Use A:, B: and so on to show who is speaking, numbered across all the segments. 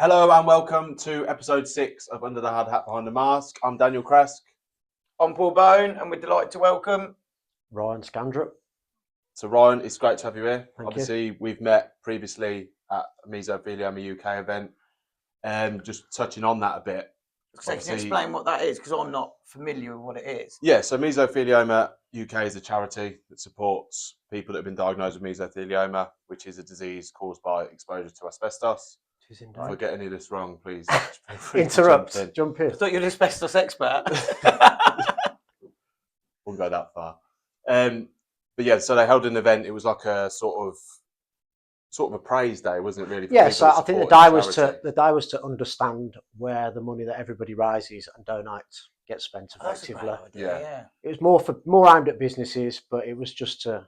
A: Hello and welcome to episode 6 of Under the Hard Hat Behind the Mask. I'm Daniel Kresk.
B: I'm Paul Bone, and we're delighted to welcome
C: Ryan Scandrett.
A: So Ryan, it's great to have you here.
C: Thank
A: Obviously,
C: you.
A: we've met previously at a Mesothelioma UK event. Just touching on that a bit.
B: So can you explain what that is? Because I'm not familiar with what it is.
A: Yeah, so Mesothelioma UK is a charity that supports people that have been diagnosed with mesothelioma, which is a disease caused by exposure to asbestos. If I get any of this wrong, please feel free
C: Interrupt.
A: to
C: Jump in.
B: I thought you were an asbestos expert.
A: Won't go that far. But yeah, so they held an event. It was like a sort of a praise day, wasn't it? Really? For
C: Yeah.
A: people
C: So
A: that
C: I think the
A: support
C: day was to understand where the money that everybody raises and donates gets spent
B: That's a
C: effectively.
B: great idea, yeah.
C: It was more aimed at businesses, but it was just to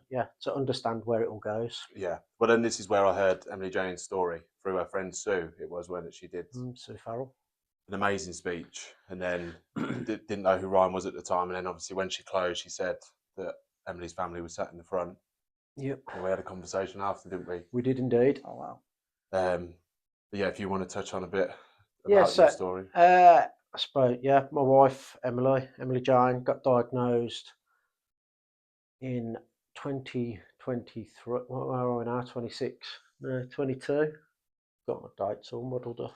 C: understand where it all goes.
A: Yeah. Well, then this is where I heard Emily Jane's story through her friend Sue. It was when she did
C: Sue Farrell.
A: an amazing speech, and then didn't know who Ryan was at the time, and then obviously when she closed, she said that Emily's family was sat in the front.
C: Yep.
A: And we had a conversation after, didn't we?
C: We did indeed.
B: Oh wow.
A: But yeah, if you want to touch on a bit about
C: Yeah,
A: your story.
C: I suppose, my wife, Emily Jane, got diagnosed in 2023. Where are we now? 26? No, 22. Got my dates all muddled up.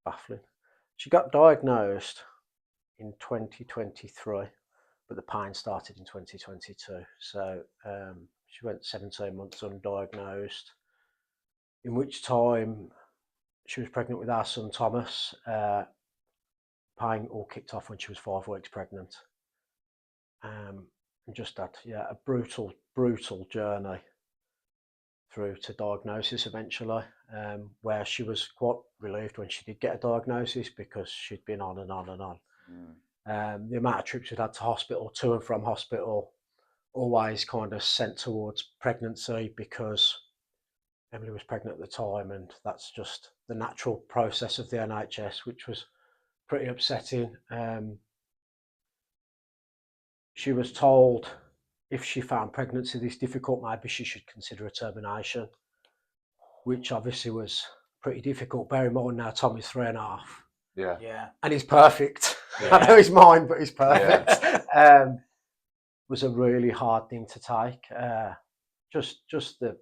C: Baffling. She got diagnosed in 2023, but the pain started in 2022. So she went 17 months undiagnosed, in which time she was pregnant with our son Thomas. Pain all kicked off when she was 5 weeks pregnant. And just had a brutal journey through to diagnosis eventually, where she was quite relieved when she did get a diagnosis because she'd been on and on and on. The amount of trips we'd had to hospital, to and from hospital, always kind of sent towards pregnancy because Emily was pregnant at the time, and that's just the natural process of the NHS, which was pretty upsetting. She was told if she found pregnancy this difficult, maybe she should consider a termination, which obviously was pretty difficult. Bear in mind now Tommy's 3.5.
A: Yeah.
C: And he's perfect.
A: Yeah.
C: I know he's mine, but he's perfect. Was a really hard thing to take. Just the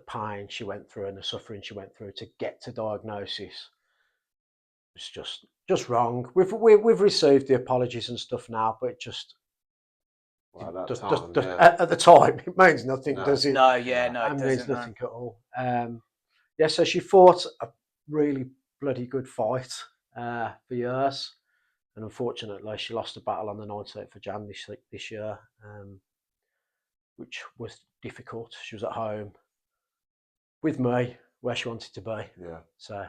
C: pain she went through and the suffering she went through to get to diagnosis was just wrong. We've received the apologies and stuff now, but it just at the time it means nothing, does it?
B: No, yeah, no, it
C: means
B: doesn't.
C: Nothing at all. So she fought a really bloody good fight for years, and unfortunately she lost the battle on the 19th of January this year, which was difficult. She was at home with me where she wanted to be.
A: Yeah.
C: So,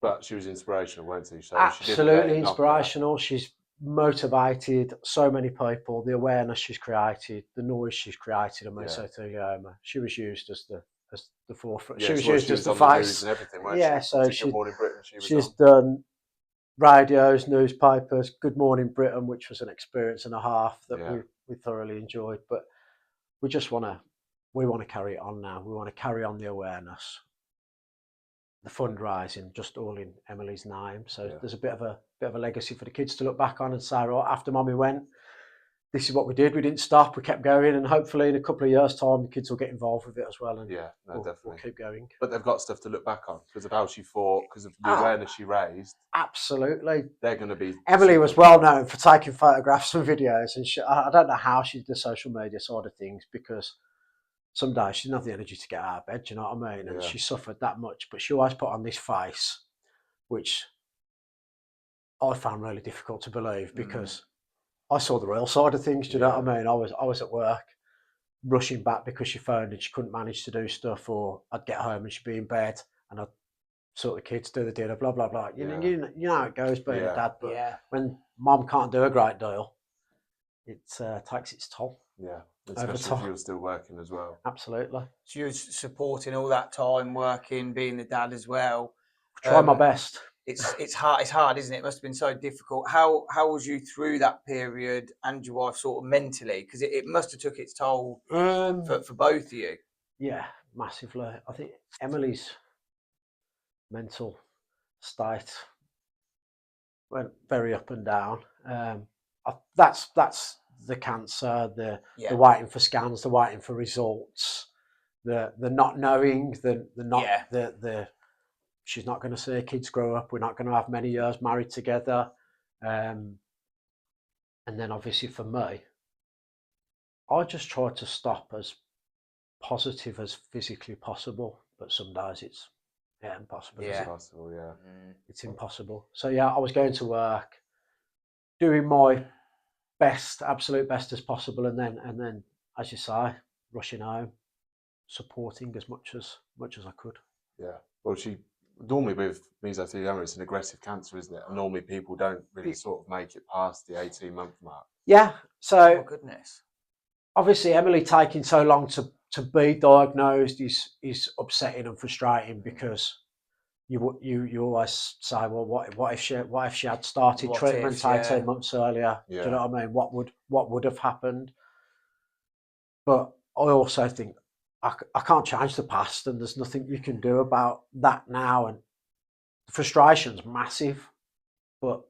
A: but she was inspirational, wasn't she? So
C: absolutely inspirational. She's motivated so many people. The awareness she's created, the noise she's created on mesothelioma. She was used as the forefront. She was used as the face
A: and everything.
C: So
A: Good Morning Britain.
C: She's done radios, newspapers, Good Morning Britain, which was an experience and a half that we thoroughly enjoyed. But we want to carry it on now. We want to carry on the awareness, the fundraising, just all in Emily's name. So there's a bit of a legacy for the kids to look back on and say, right, after Mummy went, this is what we did. We didn't stop. We kept going, and hopefully in a couple of years' time, the kids will get involved with it as well. And
A: definitely,
C: we'll keep going.
A: But they've got stuff to look back on because of how she fought, because of the awareness she raised.
C: Absolutely,
A: they're going to be.
C: Emily was well known for taking photographs and videos, and I don't know how she did the social media side of things, because some days she didn't have the energy to get out of bed. Do you know what I mean? And she suffered that much, but she always put on this face, which I found really difficult to believe, because I saw the real side of things. Do you know what I mean? I was at work, rushing back because she phoned and she couldn't manage to do stuff, or I'd get home and she'd be in bed and I'd sort the kids, do the dinner, blah blah blah. You know how it goes being a dad. But when mum can't do a great deal, it takes its toll.
A: Yeah, especially if you're still working as well.
C: Absolutely.
B: So you're supporting all that time, working, being the dad as well.
C: Try my best.
B: It's hard, isn't it? It must have been so difficult. How was you through that period, and your wife, sort of mentally? Because it must have took its toll for both of you.
C: Yeah, massively. I think Emily's mental state went very up and down. That's the cancer, the waiting for scans, the waiting for results, the not knowing, the not the she's not going to see her kids grow up. We're not going to have many years married together. And then obviously for me, I just tried to stop as positive as physically possible, but some days it's impossible.
A: It's impossible, yeah.
C: It's impossible. So yeah, I was going to work, doing my best, absolute best as possible, and then, as you say, rushing home, supporting as much as I could.
A: Yeah. Well, normally with mesothelioma, it's an aggressive cancer, isn't it? And normally people don't really sort of make it past the 18-month mark.
C: Yeah. So,
B: oh goodness.
C: Obviously, Emily taking so long to be diagnosed is upsetting and frustrating, because you always say, well, what if she had started treatment 18 months earlier?
A: Yeah.
C: Do you know what I mean? What would have happened? But I also think I can't change the past, and there's nothing you can do about that now. And the frustration's massive, but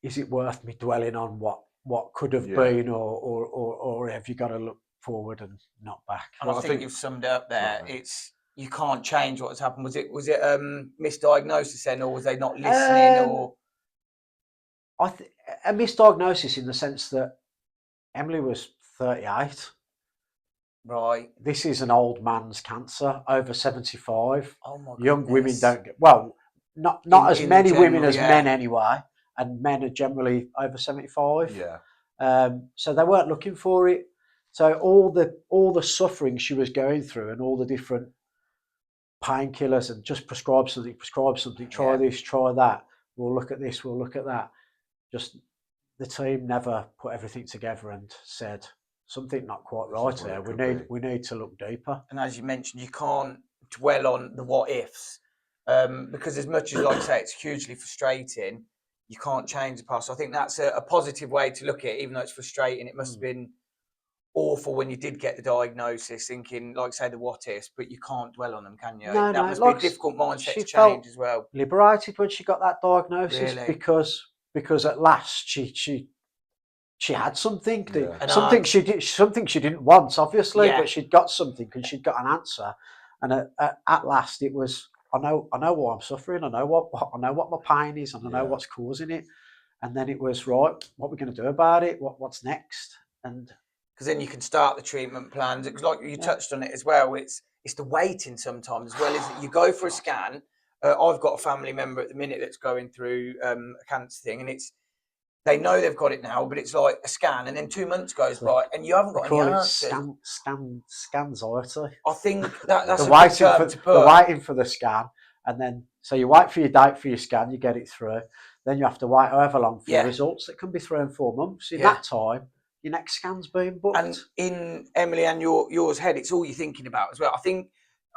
C: is it worth me dwelling on what could have been, or have you got to look forward and not back?
B: And I think you've summed it up there. It's you can't change what's happened. Was it misdiagnosis then, or was they not listening, or
C: a misdiagnosis in the sense that Emily was 38.
B: Right.
C: This is an old man's cancer, over 75.
B: Oh my goodness.
C: Young women don't get, well, not as many women as men anyway, and men are generally over 75.
A: Yeah.
C: So they weren't looking for it. So all the suffering she was going through, and all the different painkillers, and just prescribe something, try this, try that, we'll look at this, we'll look at that. Just the team never put everything together and said, something not quite right here. We need to look deeper.
B: And as you mentioned, you can't dwell on the what ifs, because as much as, like I say, it's hugely frustrating, you can't change the past. So I think that's a positive way to look at it, even though it's frustrating. It must have been awful when you did get the diagnosis, thinking, like say, the what ifs, but you can't dwell on them, can you?
C: No,
B: that must be a difficult mindset to change as well.
C: Liberated when she got that diagnosis, because at last she had something, something she didn't want, obviously, but she'd got something, and she'd got an answer. And at last, it was, I know why I'm suffering. I know what my pain is, and I know what's causing it. And then it was, right, what we're going to do about it? What's next? And
B: because then you can start the treatment plans. Because like you touched on it as well, it's the waiting sometimes as well. Is that you go for a scan. I've got a family member at the minute that's going through a cancer thing, and they know they've got it now, but it's like a scan, and then 2 months goes by, and you haven't got any answers.
C: Scanxiety.
B: I think that's a good term to put.
C: They're waiting for the scan, and then so you wait for your date for your scan, you get it through, then you have to wait however long for your results. It can be 3 and 4 months. In that time, your next scan's being booked.
B: And in Emily and yours head, it's all you're thinking about as well. I think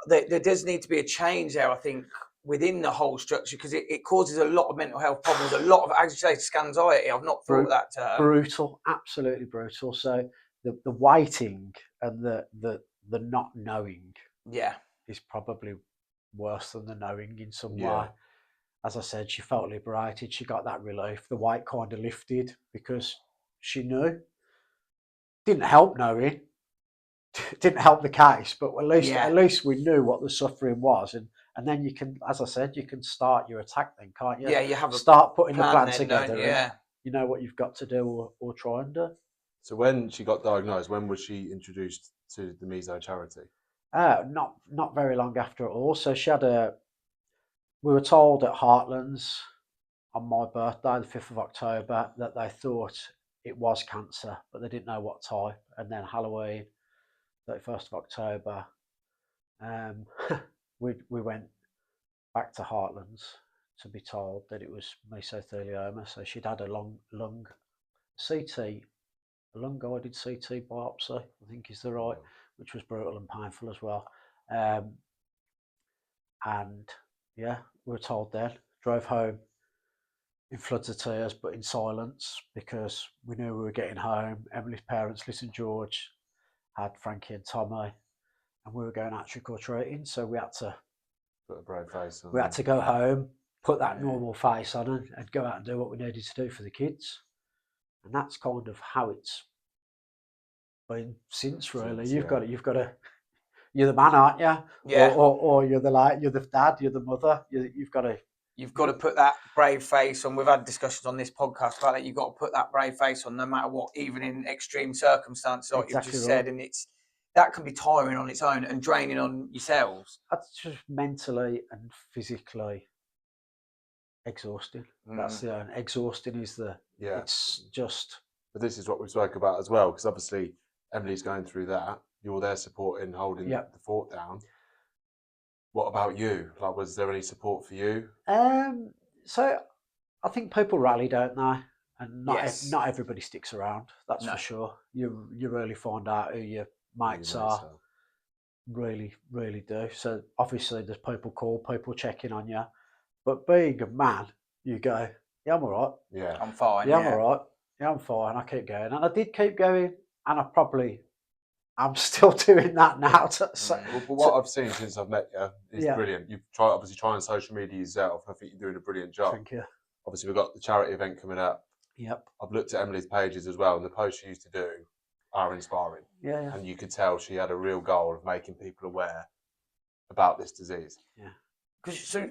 B: there does need to be a change there, I think, within the whole structure, because it causes a lot of mental health problems, a lot of, as you say, scanxiety. I've not thought of that term.
C: Brutal, absolutely brutal. So the waiting and the not knowing is probably worse than the knowing in some way. As I said, she felt liberated. She got that relief. The weight kind of lifted because she knew. Didn't help knowing. Didn't help the case, but at least we knew what the suffering was, and then you can, as I said, you can start your attack then, can't you?
B: Yeah, you have
C: start putting the plan
B: then,
C: together. And you know what you've got to do or try and do.
A: So when she got diagnosed, when was she introduced to the Meso charity?
C: Not very long after it all. So she had we were told at Heartlands on my birthday, the 5th of October, that they thought it was cancer, but they didn't know what type. And then Halloween, 31st of October, we went back to Heartlands to be told that it was mesothelioma. So she'd had a lung guided CT biopsy, I think is the right, which was brutal and painful as well. And we were told then, drove home in floods of tears, but in silence, because we knew we were getting home. Emily's parents, Liz and George, had Frankie and Tommy, and we were going out trick or treating, so we had to
A: Put a brave face on.
C: We had to go home, put that
B: Yeah.
C: normal face on, and go out and do what we needed to do for the kids. And that's kind of how it's been since. Really, you've got to. You're the man, aren't you?
B: Yeah.
C: Or you're the dad, you're the mother. You've got to.
B: You've got to put that brave face on. We've had discussions on this podcast about that. You've got to put that brave face on, no matter what, even in extreme circumstances, like
C: Exactly
B: you've just
C: right.
B: said. And that can be tiring on its own and draining on yourselves.
C: That's just mentally and physically exhausting. That's the exhausting is the.
A: Yeah.
C: It's just.
A: But this is what we spoke about as well, because obviously Emily's going through that. You're there supporting, holding the fort down. What about you? Like, was there any support for you?
C: So I think people rally, don't they? And not everybody sticks around. That's for sure. You really find out who your mates are. Really, really do. So obviously, there's people checking on you. But being a man, you go, yeah, I'm all right.
A: Yeah,
B: I'm fine.
C: Yeah, I'm all right. Yeah, I'm fine. I keep going, and I did keep going, and I'm still doing that now.
A: But what I've seen since I've met you is brilliant. You've obviously trying social media yourself. I think you're doing a brilliant job.
C: Thank you.
A: Obviously, we've got the charity event coming up.
C: Yep.
A: I've looked at Emily's pages as well, and the posts she used to do are inspiring.
C: Yeah.
A: And you could tell she had a real goal of making people aware about this disease.
B: Yeah. So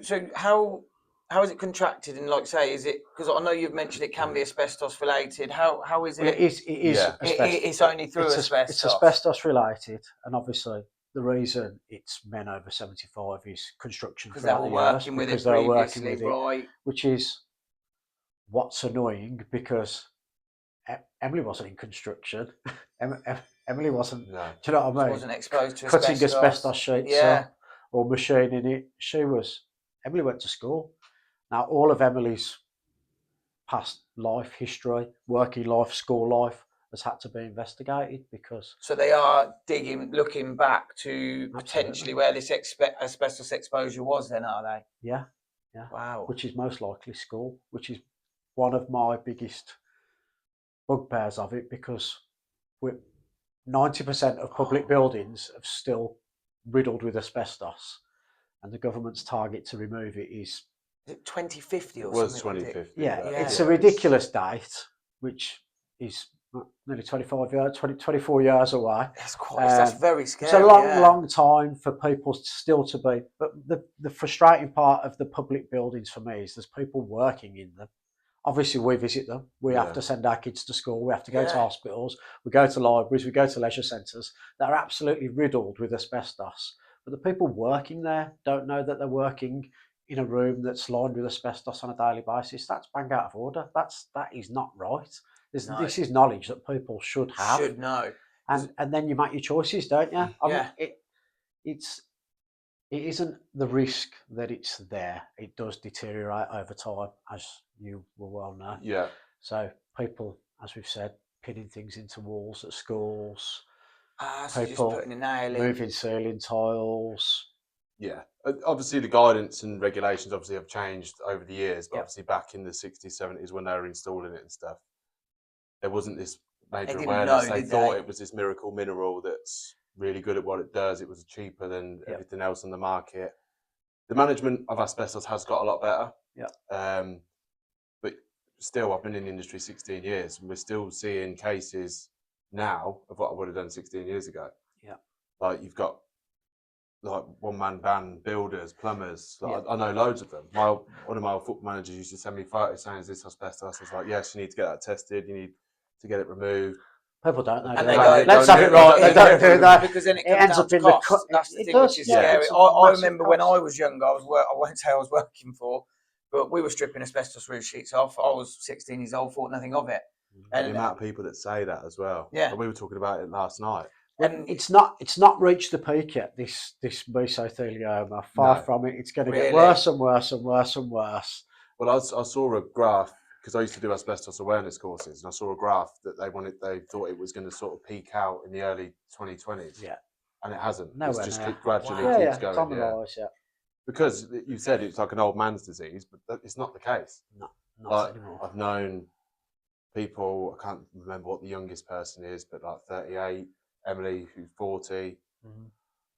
B: how is it contracted? And like say, is it because I know you've mentioned it can be asbestos related? How is it?
C: Well, it is.
B: It's only through asbestos.
C: It's asbestos related, and obviously the reason it's men over 75 is construction
B: because they were working with it previously, right?
C: Which is what's annoying because Emily wasn't in construction. Emily wasn't.
A: No.
C: Do you know what I mean?
B: She wasn't exposed to
C: cutting asbestos sheets or machining it. Emily went to school. Now all of Emily's past life history, working life, school life has had to be investigated because.
B: So they are looking back to potentially where this asbestos exposure was. Then are they?
C: Yeah.
B: Wow.
C: Which is most likely school, which is one of my biggest bugbears of it because 90% of public buildings are still riddled with asbestos, and the government's target to remove it is
B: 2050 or
A: it was
B: something.
A: 2050.
C: Yeah, it's a ridiculous date, which is nearly 24 years away.
B: That's very scary.
C: It's a long time for people still to be. But the frustrating part of the public buildings for me is there's people working in them. Obviously, we visit them. We have to send our kids to school. We have to go to hospitals. We go to libraries. We go to leisure centres that are absolutely riddled with asbestos. But the people working there don't know that they're working in a room that's lined with asbestos on a daily basis. That's bang out of order. That is not right. This is knowledge that people should have.
B: Should know.
C: And then you make your choices, don't you? I mean, it isn't the risk that it's there. It does deteriorate over time, as you will well know.
A: Yeah.
C: So people, as we've said, pinning things into walls at schools.
B: So people just putting a nail in.
C: Moving ceiling tiles.
A: Yeah. Obviously, the guidance and regulations obviously have changed over the years, but obviously back in the 60s, 70s when they were installing it and stuff, there wasn't this major awareness. They thought it was this miracle mineral that's really good at what it does. It was cheaper than everything else on the market. The management of asbestos has got a lot better.
C: Yeah.
A: But still, I've been in the industry 16 years, and we're still seeing cases now of what I would have done 16 years ago.
C: Yeah.
A: Like you've got like one-man band builders, plumbers. Like, I know loads of them. One of my football managers used to send me photos saying, "Is this asbestos?" I was like, "Yes, you need to get that tested. You need to get it removed."
C: People don't know.
B: And they go,
C: let's have it right. They don't do that
B: because then it ends
C: up
B: in
C: the
B: cost. That's the thing which is scary. I remember when I was younger, I won't say I was working for, but we were stripping asbestos roof sheets off. I was 16 years old, thought nothing of it.
A: And the amount of people that say that as well.
B: Yeah.
A: And we were talking about it last night.
C: And it's not reached the peak yet. This mesothelioma, far from it. It's going to get worse and worse and worse and worse.
A: Well, I saw a graph because I used to do asbestos awareness courses, and I saw a graph that they thought it was going to sort of peak out in the early 2020s.
C: Yeah,
A: and it hasn't.
C: No,
A: it's just gradually keeps going.
C: It's on the rise,
A: Because you said it's like an old man's disease, but it's not the case.
C: No, not anymore.
A: I've known people. I can't remember what the youngest person is, but like 38. Emily, who's 40.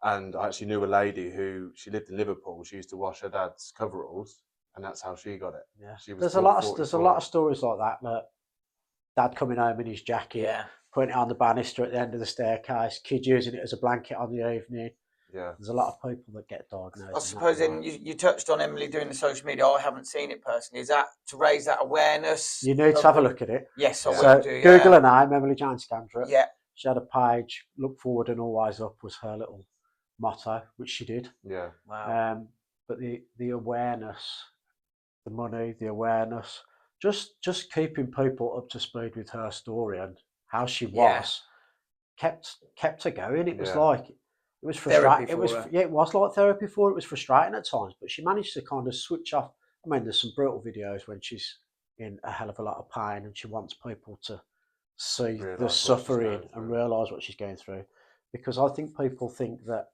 A: And I actually knew a lady who she lived in Liverpool. She used to wash her dad's coveralls, and that's how she got it.
C: Yeah,
A: She was
C: there's a
A: taught
C: lot of
A: 44.
C: stories like that. Like dad coming home in his jacket,
B: Yeah.
C: putting it on the banister at the end of the staircase, kid using it as a blanket on the evening.
A: Yeah.
C: There's a lot of people that get diagnosed.
B: I suppose then you touched on Emily doing the social media. I haven't seen it personally. Is that to raise that awareness?
C: You need to have a look at it.
B: Yes, I
A: Yeah.
B: will do.
C: Google
B: Yeah.
C: her name, Emily Ryan Scandrett.
B: Yeah.
C: She had a page, look forward and always up was her little motto, which she did.
A: Yeah.
B: Wow.
C: But the awareness, the money, the awareness, just keeping people up to speed with her story and how she was, kept her going. It was
A: Yeah.
C: like it was frustrating.
B: Therapy
C: It was
B: for her.
C: yeah, it was like therapy for her. It was frustrating at times, but she managed to kind of switch off. I mean, there's some brutal videos when she's in a hell of a lot of pain and she wants people to see
A: Realise
C: the
A: what she's
C: suffering
A: going
C: and
A: through.
C: realise what she's going through. Because I think people think that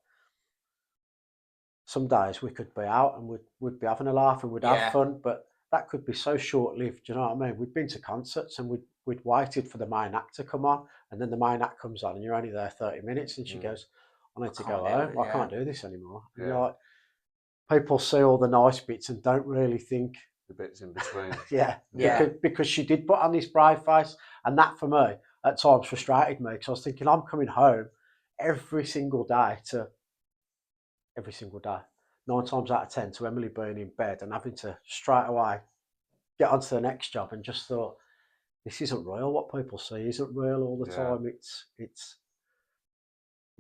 C: some days we could be out and we'd be having a laugh and we'd
B: Yeah.
C: have fun, but that could be so short lived. You know what I mean? We'd been to concerts and we'd waited for the main act to come on, and then the main act comes on and you're only there 30 minutes, and she goes, "I need to go
B: can't do
C: home.
B: it,
C: I
B: yeah.
C: can't do this anymore." And
A: Yeah.
C: you're like, people see all the nice bits and don't really think,
A: The bits in between.
C: yeah,
B: Yeah.
C: because she did put on this brave face, and that for me at times frustrated me because I was thinking I'm coming home every single day, 9 times out of 10, to Emily being in bed and having to straight away get onto the next job, and just thought, this isn't real. What people see isn't real all the
A: Yeah.
C: time.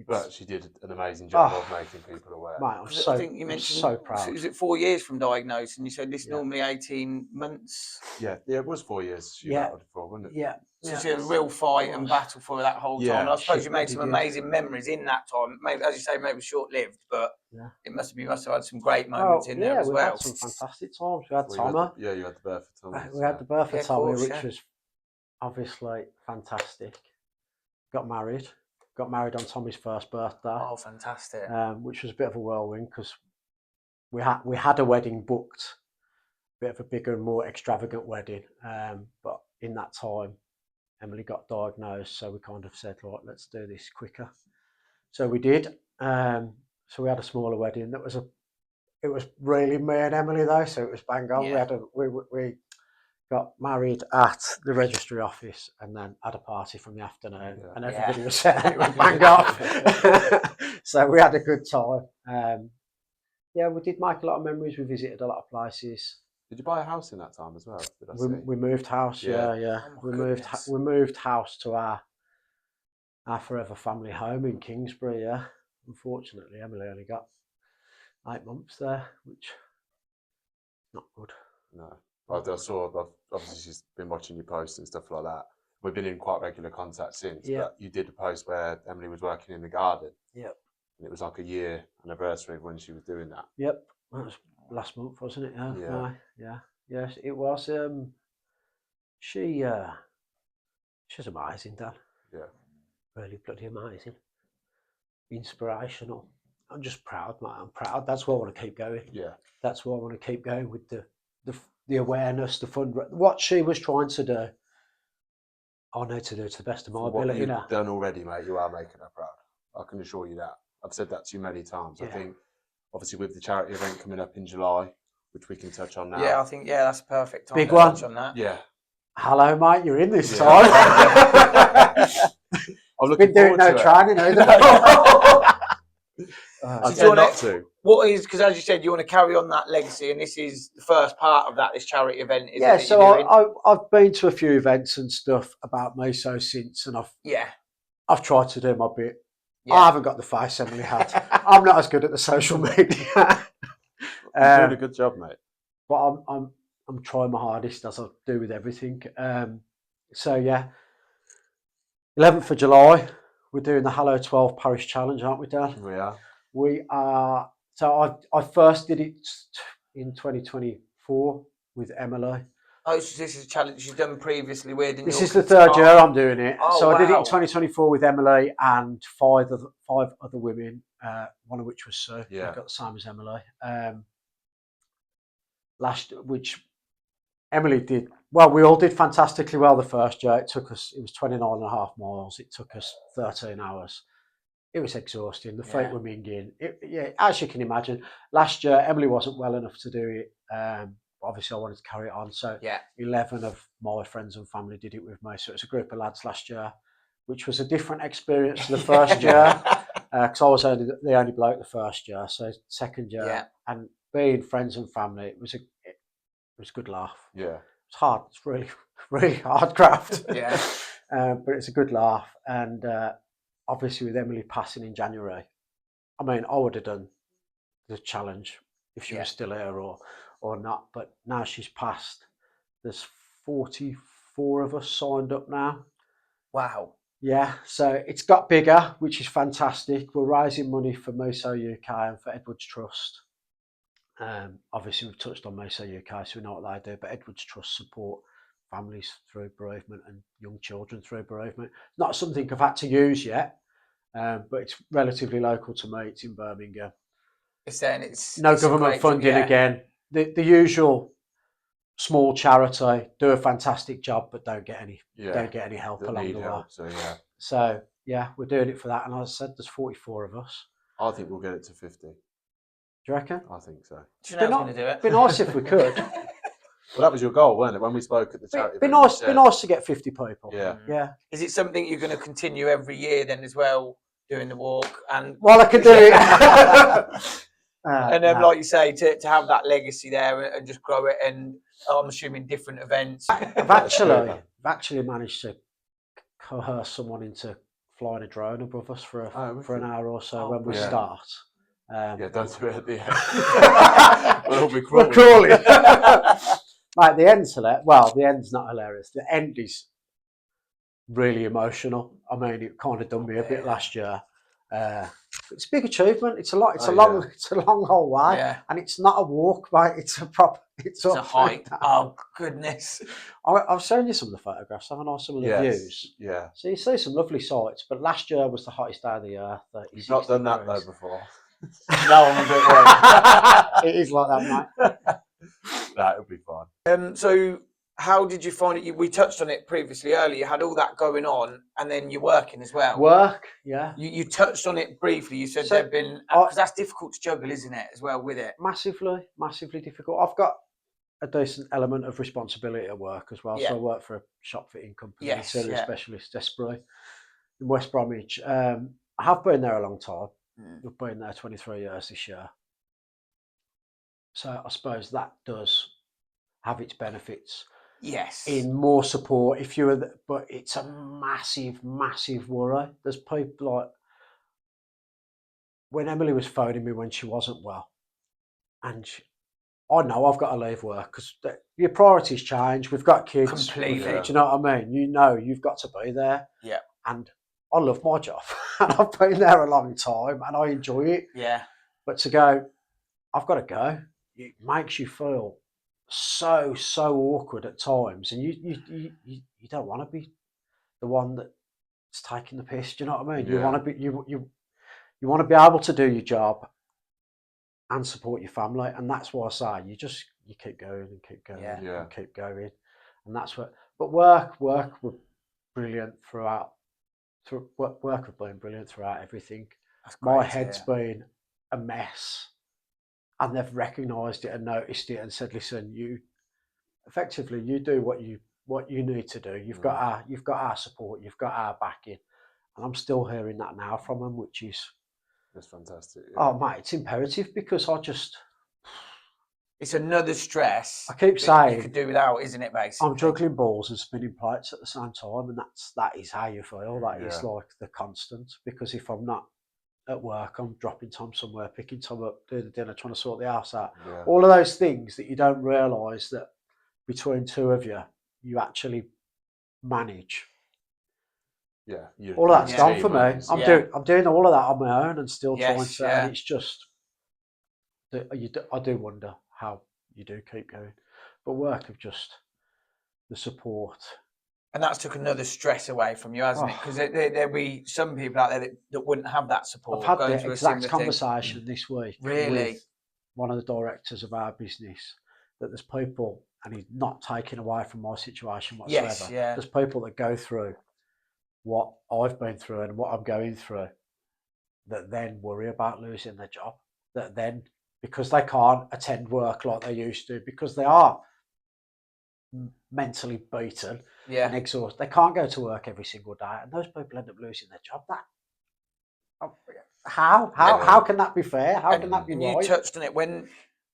A: But she did an amazing job of making people aware.
C: Mate,
B: I think you mentioned,
C: so proud.
B: is it 4 years from diagnosis? And you said this
C: Yeah.
B: normally 18 months.
A: Yeah, it was 4 years she battled for, wasn't it?
C: Yeah.
B: So it's a real fight and battle for that whole time.
A: Yeah.
B: And I suppose
C: She
B: you made some
C: bloody did.
B: amazing memories in that time. Maybe, as you say, maybe short lived, but
C: Yeah.
B: it must have had some great moments in there as
C: we've
B: well.
C: had some fantastic times. We had
A: Well,
C: Tommy.
A: you had the birth of Tommy.
C: We had the birth
B: Yeah,
C: of
B: of
C: Tommy,
B: course,
C: which
B: yeah.
C: was obviously fantastic. Got married on Tommy's first birthday.
B: Oh, fantastic.
C: Which was a bit of a whirlwind because we had a wedding booked, a bit of a bigger and more extravagant wedding. But in that time, Emily got diagnosed, so we kind of said, right, let's do this quicker. So we did. So we had a smaller wedding. It was really me and Emily though, so it was bang on.
B: Yeah.
C: We got married at the registry office and then had a party from the afternoon, and everybody was set. It was bang off. So we had a good time. Yeah, we did make a lot of memories. We visited a lot of places.
A: Did you buy a house in that time as well? Did I see?
C: We moved house. Yeah.
B: Oh
C: We moved house to our forever family home in Kingsbury. Yeah. Unfortunately, Emily only got 8 months there, which is not good.
A: No. Obviously she's been watching your posts and stuff like that. We've been in quite regular contact since, but you did a post where Emily was working in the garden.
C: Yep.
A: And it was like a year anniversary of when she was doing that.
C: Yep. That was last month, wasn't it? Yeah.
A: Yeah.
C: Yeah. Yes, it was. She's amazing, Dan.
A: Yeah.
C: Really bloody amazing. Inspirational. I'm just proud, mate. I'm proud. That's why I want to keep going.
A: Yeah.
C: That's why I want to keep going with the awareness, the fund. What she was trying to do, I need to do to the best of my ability.
A: What you've done already, mate, you are making her proud. I can assure you that. I've said that to you many times.
C: Yeah.
A: I think, obviously, with the charity event coming up in July, which we can touch on now.
B: Yeah, I think that's a perfect time
C: Big
B: to
C: one.
B: touch on that.
A: Yeah.
C: Hello, mate. You're in this
A: Yeah.
C: time.
A: I'm looking
C: Been doing
A: forward
C: no
A: to
C: training either.
A: I
B: So
A: tend not to.
B: What is, because as you said, you want to carry on that legacy, and this is the first part of that, this charity event.
C: Yeah, so I've been to a few events and stuff about Meso since, and I've tried to do my bit.
B: Yeah.
C: I haven't got the face Emily had. I'm not as good at the social media.
A: You're doing a good job, mate.
C: But I'm trying my hardest, as I do with everything. So yeah, 11th of July, we're doing the Hello 12 Parish Challenge, aren't we, Dan?
A: We are.
C: We are. So I first did it in 2024 with Emily.
B: Oh, so this is a challenge you've done previously with.
C: This is the third year I'm doing it.
B: Oh,
C: so I did it in
B: wow.
C: 2024 with Emily and five other women, one of which was Sue.
A: Yeah.
C: Who got the same as Emily. Which Emily did. Well, we all did fantastically well the first year. It was 29.5 miles. It took us 13 hours. it was exhausting. The feet were minging. As you can imagine, last year Emily wasn't well enough to do it. Obviously, I wanted to carry it on. So 11 of my friends and family did it with me. So it was a group of lads last year, which was a different experience to the first year. Because I was the only bloke the first year. So second year, and being friends and family, it was a good laugh.
A: Yeah.
C: It's hard. It's really, really hard craft.
B: Yeah.
C: But it's a good laugh. And obviously with Emily passing in January, I mean, I would have done the challenge if she was still here or not. But now she's passed. There's 44 of us signed up now.
B: Wow.
C: Yeah, so it's got bigger, which is fantastic. We're raising money for Meso UK and for Edwards Trust. Obviously, we've touched on Meso UK, so we know what they do, but Edwards Trust support families through bereavement and young children through bereavement. Not something I've had to use yet, but it's relatively local to me. It's in Birmingham. No government funding again. The usual small charity, do a fantastic job, but don't get any help along the way. So we're doing it for that. And as I said, there's 44 of us.
A: I think we'll get it to 50.
C: Do you reckon?
A: I think so.
B: Do you know going to do it?
C: It'd be nice if we could.
A: Well, that was your goal, wasn't it? When we spoke at the charity.
C: Be nice to get 50 people.
A: Yeah.
B: Is it something you're going to continue every year then as well, doing the walk? And
C: well, I could do it.
B: And then, like you say, to have that legacy there and just grow it, and I'm assuming different events.
C: I've actually managed to coerce someone into flying a drone above us for an hour or so when we start.
A: Don't do it at the end. We'll be crawling.
C: We're crawling. Right, the end's hilarious. Well, the end's not hilarious. The end is really emotional. I mean, it kind of done me a bit last year. It's a big achievement. It's a long whole way, and it's not a walk, mate. It's a
B: hike. Oh goodness!
C: I've shown you some of the photographs, haven't I? Some of the views.
A: Yeah.
C: So you see some lovely sights, but last year was the hottest day of the year.
A: You've not done that though before.
B: No, I'm a bit worried.
C: It is like that, mate.
A: That would be fun.
B: So how did you find it? We touched on it previously earlier. You had all that going on, and then you're working as well.
C: Work, yeah.
B: You touched on it briefly. You said there've been, because that's difficult to juggle, isn't it, as well with it?
C: Massively difficult. I've got a decent element of responsibility at work as well. So I work for a shop fitting company, serious specialist, Esprit, in West Bromwich. I have been there a long time. I've been there 23 years this year. So I suppose that does have its benefits.
B: Yes.
C: In more support, if you were, but it's a massive, massive worry. There's people like when Emily was phoning me when she wasn't well, and I know I've got to leave work because your priorities change. We've got kids.
B: Completely.
C: Do you know what I mean? You know, you've got to be there.
B: Yeah.
C: And I love my job, and I've been there a long time, and I enjoy it.
B: Yeah.
C: But to go, I've got to go. It makes you feel so awkward at times, and you don't want to be the one that's taking the piss. Do you know what I mean? You want to be you want to be able to do your job and support your family, and that's why I say you keep going and keep going and keep going, and that's what. But work were brilliant throughout. Work have been brilliant throughout everything. My head's been a mess. And they've recognised it and noticed it and said, "Listen, you do what you need to do. You've got our support. You've got our backing." And I'm still hearing that now from them, which is
A: fantastic. Yeah.
C: Oh, mate, it's imperative because
B: it's another stress.
C: I keep saying
B: you could do without, isn't it? Basically,
C: I'm juggling balls and spinning plates at the same time, and that is how you feel. That is like the constant. Because if I'm not at work, I'm dropping Tom somewhere, picking Tom up, doing the dinner, trying to sort the house out. Yeah. All of those things that you don't realise that between two of you, you actually manage.
A: Yeah.
C: All of that's done for me. I'm doing all of that on my own and still trying to, and it's just, I do wonder how you do keep going. But work of just the support.
B: And that's took another stress away from you, hasn't it? Because there'll be some people out there that wouldn't have that support.
C: I've had the exact conversation this week
B: with
C: one of the directors of our business, that there's people, and he's not taking away from my situation whatsoever.
B: Yes, yeah.
C: There's people that go through what I've been through and what I'm going through, that then worry about losing their job, that then, because they can't attend work like they used to, because they are mentally beaten and exhausted, they can't go to work every single day, and those people end up losing their job. How can that be fair? How can that be right?
B: You touched on it.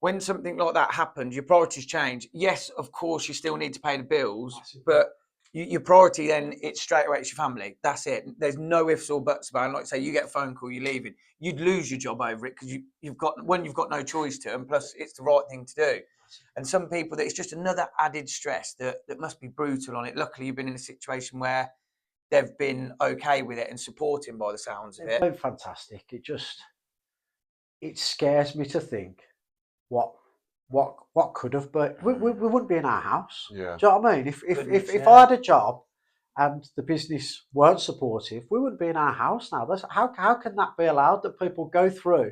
B: When something like that happens, your priorities change. Yes, of course, you still need to pay the bills, but your priority then, it's straight away, it's your family. That's it. There's no ifs or buts about it. Like say you get a phone call, you're leaving, you'd lose your job over it because you've got no choice to, and plus it's the right thing to do. And some people, that it's just another added stress that must be brutal on it. Luckily, you've been in a situation where they've been okay with it and supporting by the sounds of it.
C: They've been fantastic. It scares me to think what could have been. We wouldn't be in our house.
A: Yeah.
C: Do you know what I mean? If I had a job and the business weren't supportive, we wouldn't be in our house now. How can that be allowed, that people go through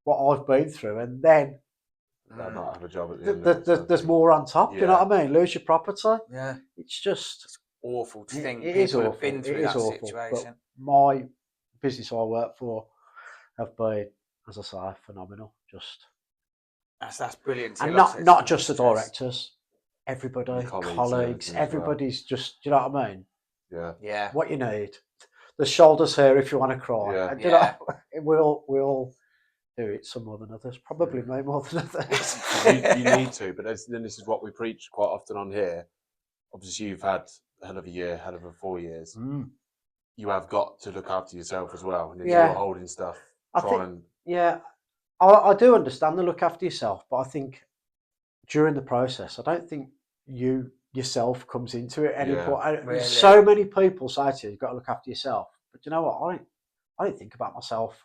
C: what I've been through and then
A: They'll not have a job at the end of it, so
C: there's more on top?
A: Yeah.
C: You know what I mean? Lose your property.
B: Yeah.
C: It's just
B: Awful to think
C: it is
B: people
C: awful.
B: have been through
C: It is
B: that
C: awful.
B: situation.
C: But my business I work for have been, as I say, phenomenal. Just
B: That's brilliant.
C: and not just the directors, everybody,
A: And colleagues and everything as well.
C: everybody's just. Do you know what I mean?
A: Yeah.
B: Yeah.
C: What you need, the shoulders here if you want to cry.
A: Yeah.
C: And do you know, we all do it some more than others. Probably me more than others.
A: you need to, but then this is what we preach quite often on here. Obviously, you've had a hell of a year, hell of a 4 years. You have got to look after yourself as well. And if you're holding stuff,
C: I do understand the look after yourself, but I think during the process, I don't think you yourself comes into it any point.
B: Really?
C: So many people say to you, you've got to look after yourself. But you know what? I don't think about myself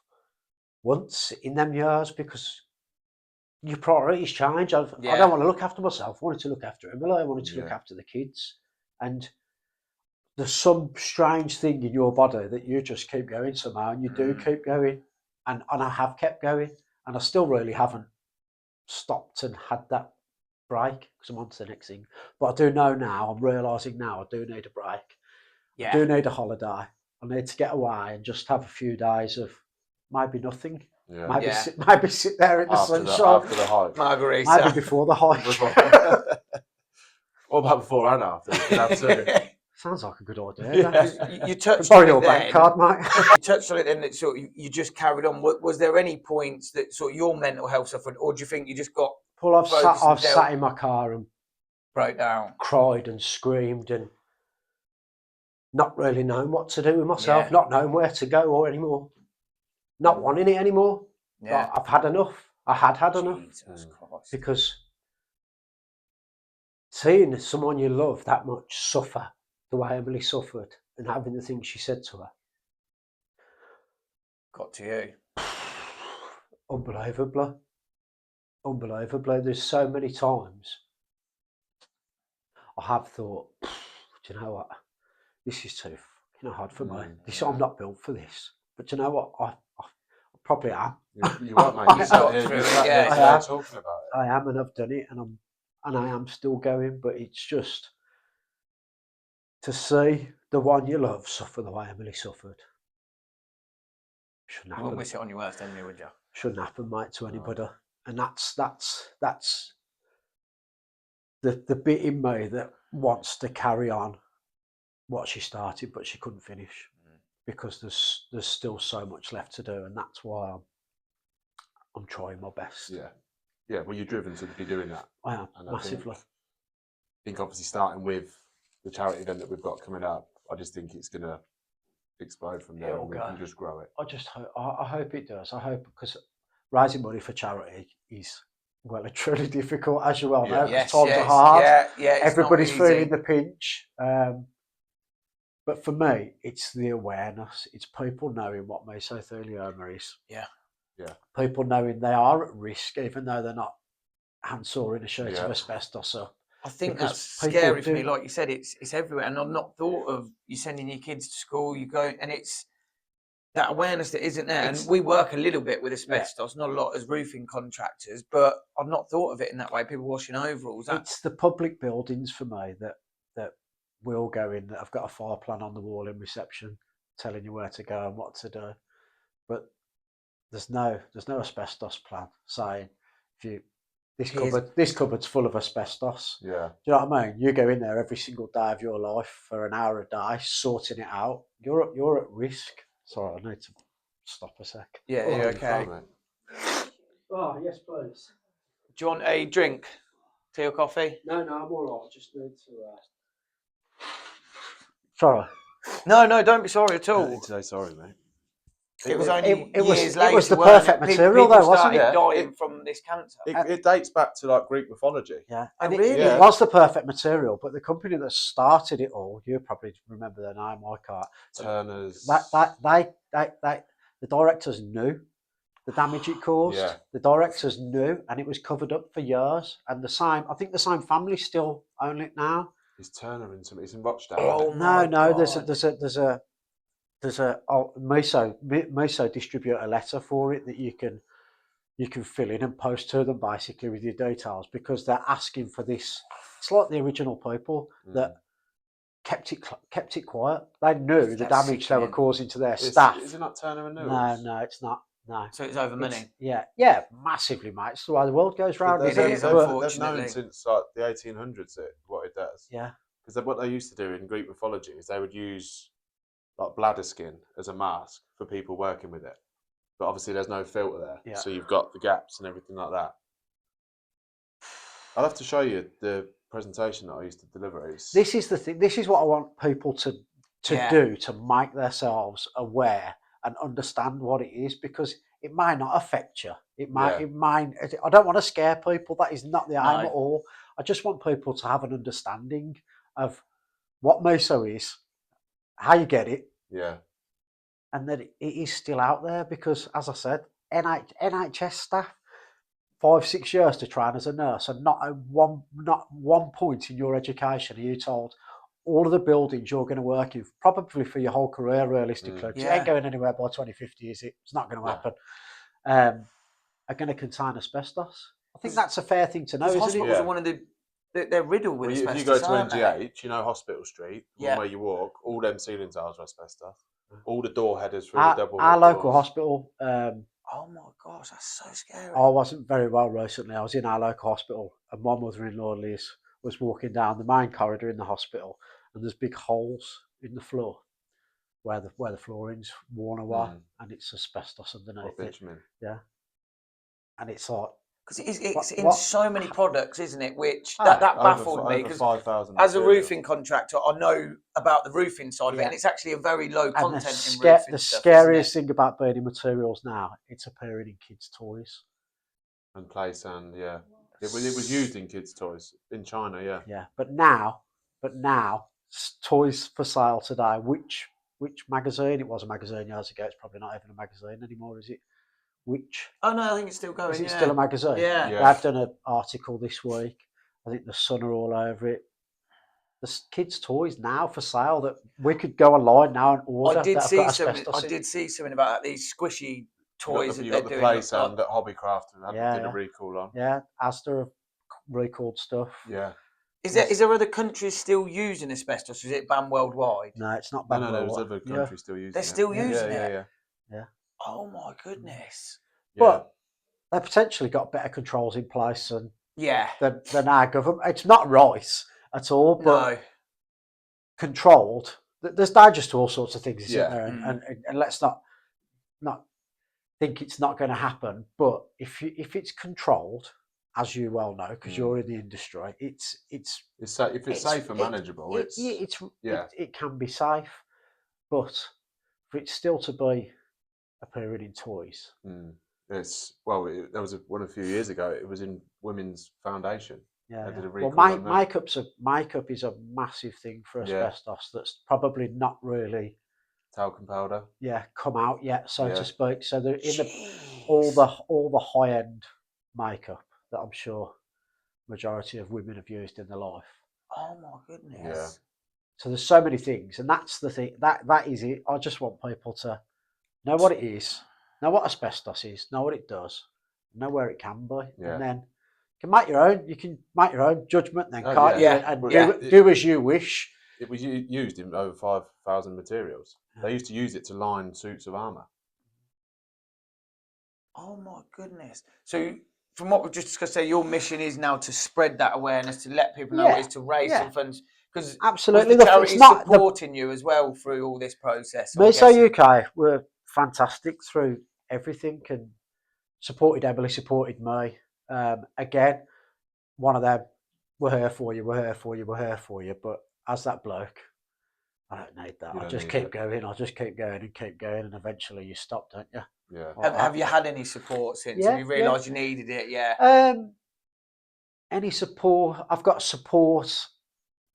C: once in them years, because your priorities change. I don't want to look after myself. I wanted to look after Emily. I wanted to look after the kids. And there's some strange thing in your body that you just keep going somehow, and you do keep going. And I have kept going, and I still really haven't stopped and had that break, because I'm on to the next thing. But I do know now, I'm realising now, I do need a break. I do need a holiday. I need to get away and just have a few days of maybe nothing. Maybe sit there in the sunshine.
A: After the hike.
B: Margarita.
C: Maybe before the hike.
A: What about before and after? You can have two.
C: Sounds like a good idea.
B: You touched
C: borrow
B: on
C: your
B: it
C: bank
B: then.
C: card, mate.
B: You touched on it then, that sort of you just carried on. Was there any points that sort of your mental health suffered, or do you think you just got
C: Well, I've sat in my car and
B: broke down,
C: cried and screamed, and not really knowing what to do with myself, not knowing where to go or anymore, not wanting it anymore. Like, I've had enough. I had enough. Because seeing someone you love that much suffer the way Emily suffered, and having the things she said to her,
B: got to you.
C: Unbelievably. There's so many times I have thought, do you know what? This is too fucking hard for me. I'm not built for this. But you know what? I probably am.
A: You are, mate. You sat here talking about it.
C: I am, and I've done it, and I am still going. But it's just to see the one you love suffer the way Emily suffered. Shouldn't happen.
B: You wouldn't wish it on your worst enemy, would you?
C: Shouldn't happen, mate, to anybody. And that's the bit in me that wants to carry on what she started, but she couldn't finish, because there's still so much left to do, and that's why I'm trying my best.
A: Yeah. Well, you're driven to be doing that.
C: I am, massively.
A: I think obviously starting with the charity event that we've got coming up, I just think it's going to explode from there, and we can just grow it.
C: I hope it does. I hope, because raising money for charity is well and truly difficult, as you well know. Times are hard. Everybody's feeling the pinch. But for me, it's the awareness. It's people knowing what mesothelioma is.
B: Yeah.
C: People knowing they are at risk, even though they're not handsawing a sheet of asbestos up.
B: I think that's scary for me. Like you said, it's everywhere, and I've not thought of you sending your kids to school. You go, and it's that awareness that isn't there. And we work a little bit with asbestos, not a lot as roofing contractors, but I've not thought of it in that way. People washing overalls.
C: It's the public buildings for me that we'll go in, that have got a fire plan on the wall in reception telling you where to go and what to do. But there's no asbestos plan saying if you
B: Here's-
C: this cupboard's full of asbestos.
A: Yeah.
C: Do you know what I mean? You go in there every single day of your life for an hour a day, sorting it out. You're at risk. Sorry, I need to stop a sec.
B: Yeah,
A: Oh,
B: you're
A: you're
B: okay.
A: fine, mate.
C: Oh yes, please.
B: Do you want a drink? Tea or coffee?
C: No, I'm all right. I just need to. Sorry.
B: No, don't be sorry at
A: Don't
B: all.
A: need to say sorry, mate.
B: It was only
C: it was-
B: years
C: it
B: later.
C: was the
B: weren't
C: perfect
B: it?
C: material
B: People
C: though, wasn't
B: started
A: it?
B: dying from this cancer.
A: It dates back to like Greek mythology.
C: Yeah,
B: Oh,
C: and
B: really?
C: it was the perfect material. But the company that started it all, you probably remember their name. I can't.
A: Turners.
C: The directors knew the damage it caused.
A: Yeah.
C: The directors knew, and it was covered up for years. And I think the same family still own it now.
A: Is Turner in some? It's in Rochdale.
B: Oh
A: isn't it?
B: my
C: No,
B: God.
C: there's a Meso distribute a letter for it that you can fill in and post to them basically with your details because they're asking for this. It's like the original people that kept it quiet. They knew the
B: That's
C: damage they were
B: sickening.
C: causing to their staff.
A: Is it not Turner and Newell's?
C: No, it's not. No.
B: So it's over money.
C: Yeah, massively, mate. It's the way the world goes round,
A: But
C: isn't
B: It
C: it?
B: is,
C: But,
A: They've
B: unfortunately.
A: known since like the 1800s what it does.
C: yeah,
A: Because what they used to do in Greek mythology is they would use like bladder skin as a mask for people working with it. But obviously there's no filter there.
C: Yeah.
A: So you've got the gaps and everything like that. I'll have to show you the presentation that I used to deliver.
C: this is the thing. This is what I want people to
B: Yeah.
C: do to make themselves aware and understand what it is because it might not affect you. It might. I don't want to scare people. That is not the aim
B: No.
C: at all. I just want people to have an understanding of what meso is, how you get it,
A: Yeah.
C: and that it is still out there because, as I said, NHS staff 5-6 years to train as a nurse, and not one point in your education are you told all of the buildings you're going to work in, probably for your whole career, realistically, because it ain't going anywhere by 2050, is it? It's not going to happen. Are going to contain asbestos. I think that's a fair thing to know, isn't it?
B: Hospitals are one of they're riddled with asbestos.
A: If you go to
B: aren't they?
A: NGH, you know Hospital Street,
B: Yeah.
A: where you walk, all them ceiling tiles are asbestos. All the door headers through
C: Our,
A: the double.
C: our local
A: doors.
C: hospital.
B: Oh my gosh, that's so scary.
C: I wasn't very well recently. I was in our local hospital, and my mother-in-law Liz was walking down the main corridor in the hospital, and there's big holes in the floor where the flooring's worn away, and it's asbestos underneath it. Yeah, and it's like
B: because it's in so many products, isn't it? Which that baffled me because
A: 5,000
B: as a roofing contractor, I know about the roofing side of it, and it's actually a very low content in roofing.
C: The
B: stuff,
C: scariest thing about building materials now, it's appearing in kids' toys.
A: And play sand, yeah. It was used in kids' toys in China, yeah.
C: Yeah, but now, toys for sale today. Which magazine? It was a magazine years ago. It's probably not even a magazine anymore, is it? Which?
B: Oh no, I think it's still going.
C: Is it still a magazine?
B: Yeah.
C: They've done an article this week. I think the Sun are all over it. There's kids' toys now for sale that we could go online now and order.
B: I did see
C: something
B: about these squishy toys
A: You
B: that
A: got
B: they're
A: the
B: doing.
A: play sand that Hobbycraft did a recall on.
C: Yeah, Asda have recalled stuff.
A: Yeah.
B: Is there other countries still using asbestos? Or is it banned worldwide?
C: No, it's not banned worldwide.
A: There's other countries still using it.
B: They're still using it?
C: Yeah.
B: Oh my goodness.
C: But they've potentially got better controls in place than
B: Yeah.
C: than our government. It's not right at all, but controlled. There's dangerous to all sorts of things, isn't there? And let's not think it's not going to happen. But if it's controlled, as you well know, because you're in the industry, it's
A: safe. If it's safe and manageable,
C: it can be safe. But for it still to be appearing in toys.
A: There was one a few years ago. It was in women's foundation.
C: Yeah.
A: Did a recall
C: well,
A: on
C: makeup is a massive thing for asbestos. That's probably not really
A: talcum powder.
C: Yeah, come out yet, so to speak. So they're in all the high end makeup that I'm sure majority of women have used in their life.
B: Oh my goodness.
A: Yeah.
C: So there's so many things, and that's the thing. That is it. I just want people to know what it is, know what asbestos is, know what it does, know where it can be, and then you can make your own judgment then, can't you? And do as you wish.
A: It was used in over 5,000 materials. They used to use it to line suits of armour.
B: Oh my goodness! So from what we've just discussed, there, your mission is now to spread that awareness, to let people know what it is, to raise some funds. Because
C: absolutely,
B: the charity
C: it's not
B: supporting you as well through all this process.
C: Meso UK were fantastic through everything and supported Emily, supported me. Again, one of them, we're here for you, we're here for you, we're here for you. But as that bloke, I don't need that. I just keep going. I just keep going and keep going, and eventually you stop, don't you?
A: Yeah.
B: Have you had any support since? Have you realised you needed it? Yeah.
C: Any support? I've got support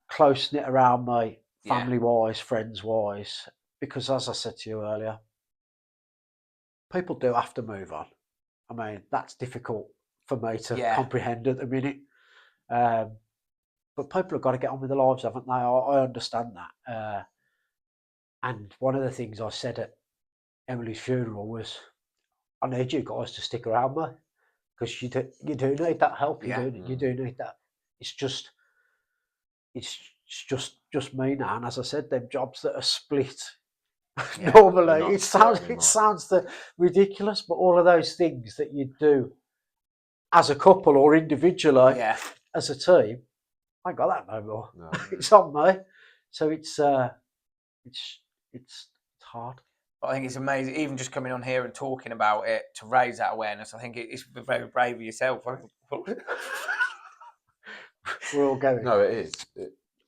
C: close knit around me, family wise, friends wise, because as I said to you earlier, people do have to move on. I mean, that's difficult for me to comprehend at the minute. But people have got to get on with their lives, haven't they? I understand that. And one of the things I said at Emily's funeral was, I need you guys to stick around me because you do need that help. You do need that. It's just me now. And as I said, them jobs that are split. Normally, it sounds ridiculous, but all of those things that you do as a couple or individually, as a team, I ain't got that no more. No. It's on me, so it's hard.
B: But I think it's amazing, even just coming on here and talking about it to raise that awareness. I think it's very brave of yourself.
C: We're all going.
A: No, it is.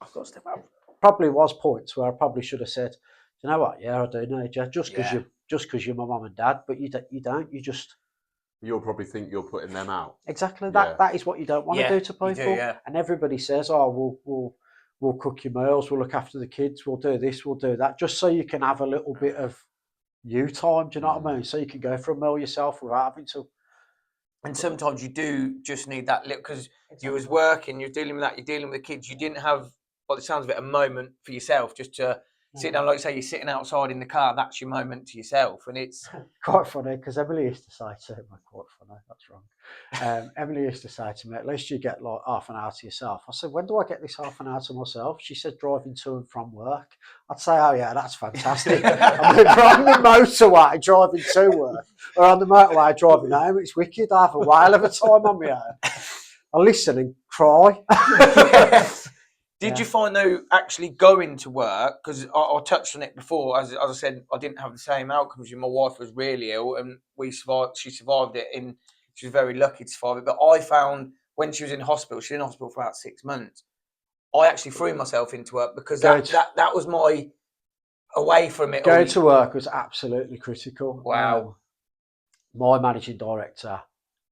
C: I've got to step up. Probably was points where I probably should have said, you know what? Yeah, I do need you, just because you're my mum and dad. But you don't. You just.
A: You'll probably think you're putting them out.
C: Exactly. That is what you don't want to do to people.
B: You do,
C: and everybody says, "Oh, we'll cook your meals, we'll look after the kids, we'll do this, we'll do that," just so you can have a little bit of you time. Do you know what I mean? So you can go for a meal yourself without having to.
B: And sometimes you do just need that little, because you was working, you're dealing with that, you're dealing with the kids. You didn't have, by the sounds of it, a moment for yourself just to sit down, like you say, you're sitting outside in the car. That's your moment to yourself, and it's
C: quite funny because Emily used to say to me, quite funny. That's wrong. Emily used to say to me, "At least you get like half an hour to yourself." I said, "When do I get this half an hour to myself?" She said, "Driving to and from work." I'd say, "Oh yeah, that's fantastic." I mean, on the motorway driving to work, or on the motorway driving home, it's wicked. I have a whale of a time on my own. I listen and cry.
B: Did you find though actually going to work, because I touched on it before, as I said, I didn't have the same outcomes. My wife was really ill and she survived it, and she was very lucky to survive it. But I found when she was in hospital, she was in hospital for about 6 months, I actually threw myself into work because that was my away from it.
C: Going to work was absolutely critical.
B: Wow.
C: My managing director,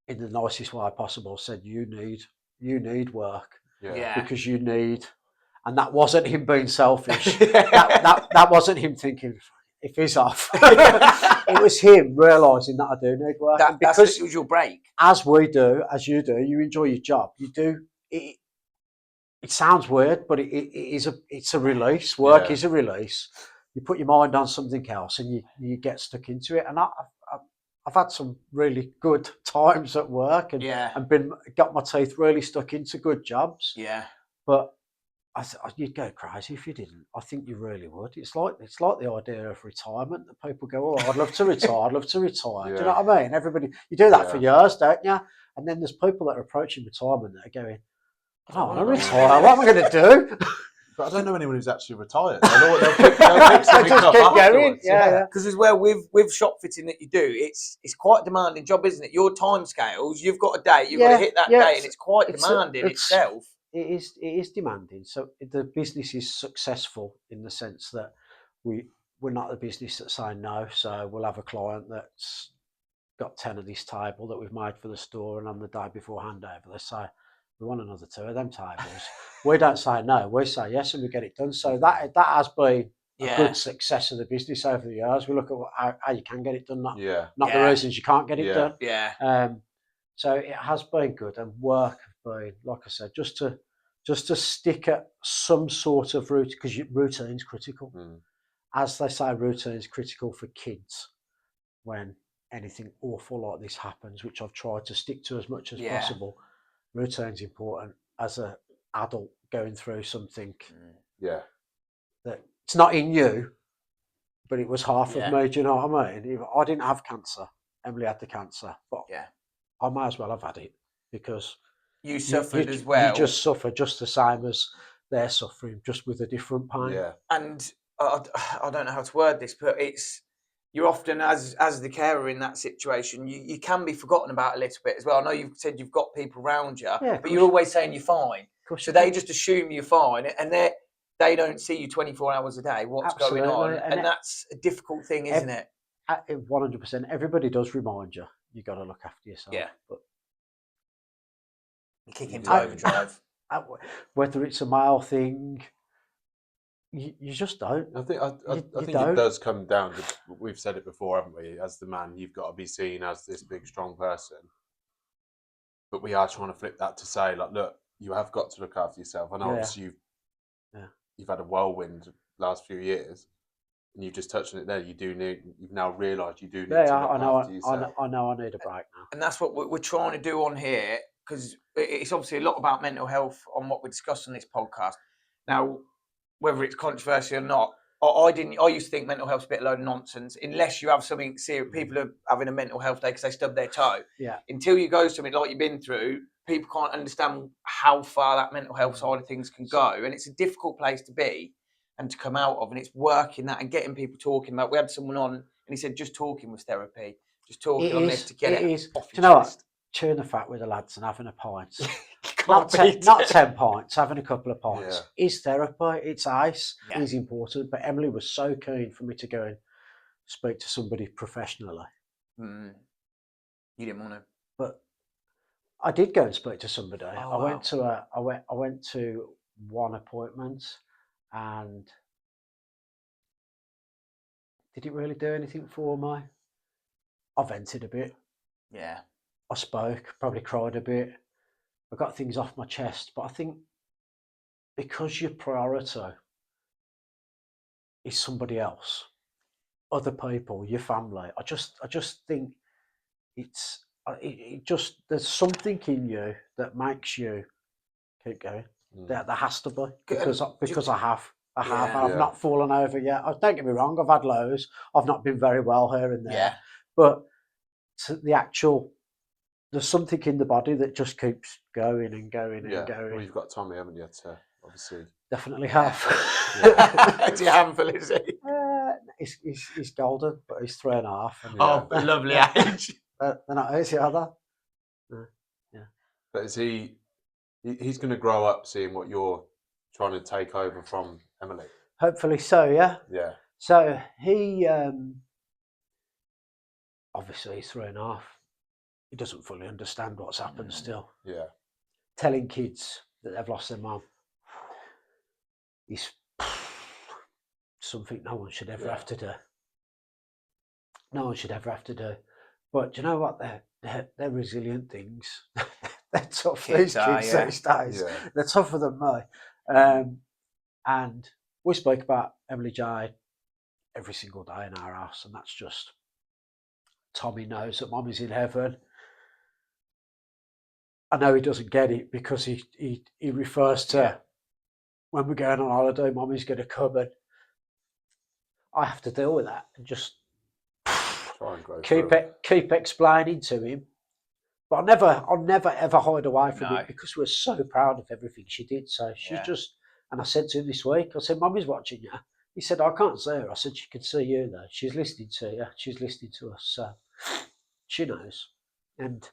C: in the nicest way possible, said, you need work.
B: Yeah.
C: Because you need, and that wasn't him being selfish. that wasn't him thinking, if he's off. It was him realising that I do need work.
B: Because it was your break.
C: As we do, as you do, you enjoy your job. You do. It sounds weird, but it's a release. Work is a release. You put your mind on something else and you get stuck into it. And I've had some really good times at work and got my teeth really stuck into good jobs.
B: Yeah.
C: But you'd go crazy if you didn't. I think you really would. It's like the idea of retirement that people go, "Oh, I'd love to retire. I'd love to retire." Yeah. Do you know what I mean? Everybody, you do that for years, don't you? And then there's people that are approaching retirement that are going, "I don't want to retire. What am I going to do?"
A: But I don't know anyone who's actually retired. They'll pick something up afterwards.
C: Yeah.
B: Because as well with shop fitting that you do, it's quite a demanding job, isn't it? Your time scales, you've got a date, you've got to hit that date, and it's quite demanding itself.
C: It is demanding. So the business is successful in the sense that we're not the business that's saying no. So we'll have a client that's got 10 of this table that we've made for the store, and on the day before handover, they say, "We want another 2 of them tables." We don't say no, we say yes, and we get it done. So that has been a good success of the business over the years. We look at how you can get it done, not the reasons you can't get it done.
B: Yeah.
C: So it has been good, and work has been, like I said, just to stick at some sort of routine, because routine is critical. As they say, routine is critical for kids when anything awful like this happens, which I've tried to stick to as much as possible. Routine's important as an adult going through something that it's not in you, but it was half of me. Do you know what I mean? I didn't have cancer. Emily had the cancer, but
B: Yeah.
C: I might as well have had it because
B: You suffered
C: you,
B: as well.
C: You just suffer just the same as they're suffering, just with a different pain.
A: Yeah.
B: And I don't know how to word this, but you're often as the carer in that situation, you can be forgotten about a little bit as well. I know you've said you've got people around you,
C: Yeah,
B: but you're always saying you're fine.
C: Course
B: So
C: you
B: they
C: can.
B: just assume you're fine, and they don't see you 24 hours a day. What's going on?
C: Absolutely.
B: And that's a difficult thing, isn't it?
C: 100%. Everybody does remind you. You got to look after yourself.
B: Yeah.
C: But
B: You kick into
A: I-
B: overdrive.
C: whether it's a male thing, you just don't.
A: I think
C: You
A: think
C: don't.
A: it does come down to, we've said it before, haven't we? As the man, you've got to be seen as this big, strong person. But we are trying to flip that to say, like, look, you have got to look after yourself. I know
C: Yeah.
A: obviously you've had a whirlwind last few years, and you've just touched on it there. You've now realised you do need to look after yourself.
C: I know. I need a break now.
B: And that's what we're trying to do on here, because it's obviously a lot about mental health on what we discuss on this podcast. Now, whether it's controversial or not, I used to think mental health's a bit of a load of nonsense, unless you have something serious. People are having a mental health day because they stubbed their toe.
C: Yeah.
B: Until you go something like you've been through, people can't understand how far that mental health side of things can go. And it's a difficult place to be and to come out of. And it's working that and getting people talking about. We had someone on and he said just talking was therapy. Just talking on this to get it off
C: your
B: your chest.
C: What? Chewing the fat with the lads and having a pint.
B: Not
C: 10 pints, having a couple of pints is therapy. It's ice.
B: Yeah.
C: Is important. But Emily was so keen for me to go and speak to somebody professionally.
B: You didn't want to.
C: But I did go and speak to somebody.
B: Oh,
C: I went to one appointment, and did it really do anything for me? I vented a bit.
B: Yeah.
C: I spoke, probably cried a bit. I got things off my chest, but I think because your priority is somebody else, other people, your family, I just think it just there's something in you that makes you keep going. There has to be because I have. I've not fallen over yet. Don't get me wrong, I've had lows. I've not been very well here and there.
B: Yeah.
C: But there's something in the body that just keeps going and going and going.
A: Well, you've got Tommy, haven't you? To obviously.
C: Definitely have.
B: It's your handful, is he?
C: He's golden, but he's 3.5.
B: Oh, lovely age.
C: They're not easy, are they? Yeah.
A: But is he's going to grow up seeing what you're trying to take over from Emily?
C: Hopefully so, yeah.
A: Yeah.
C: So he, obviously he's 3.5. He doesn't fully understand what's happened still.
A: Yeah.
C: Telling kids that they've lost their mum is something no one should ever have to do. No one should ever have to do. But do you know what? They're resilient things. They're tough. These kids these days. Yeah. They're tougher than me. And we spoke about Emily Jane every single day in our house, and that's just Tommy knows that Mummy's in heaven. I know he doesn't get it because he refers to when we're going on holiday, Mummy's going to come, and I have to deal with that and just keep explaining to him. But I'll never ever hide away from it because we're so proud of everything she did. So she's just, and I said to him this week, I said, Mummy's watching you. He said, I can't see her. I said, she can see you though. She's listening to you. She's listening to us. So she knows. And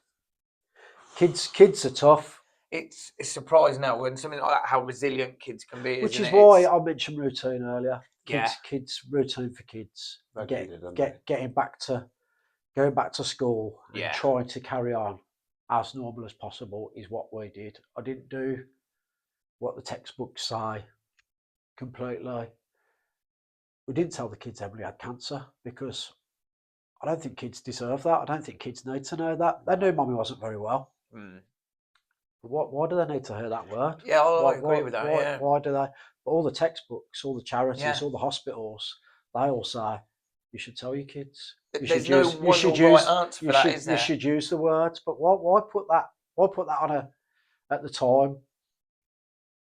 C: kids are tough.
B: It's surprising now when something like that, how resilient kids can be.
C: Which is why I mentioned routine earlier. Kids, routine for kids. Going back to school and trying to carry on as normal as possible is what we did. I didn't do what the textbooks say completely. We didn't tell the kids Emily had cancer because I don't think kids deserve that. I don't think kids need to know that. They knew Mummy wasn't very well. Why do they need to hear that word?
B: Yeah, I agree with that.
C: Why do they? But all the textbooks, all the charities, all the hospitals, they all say you should tell your kids.
B: There's no right answer for that, is there?
C: You should use the words, but why put that? Why put that on at the time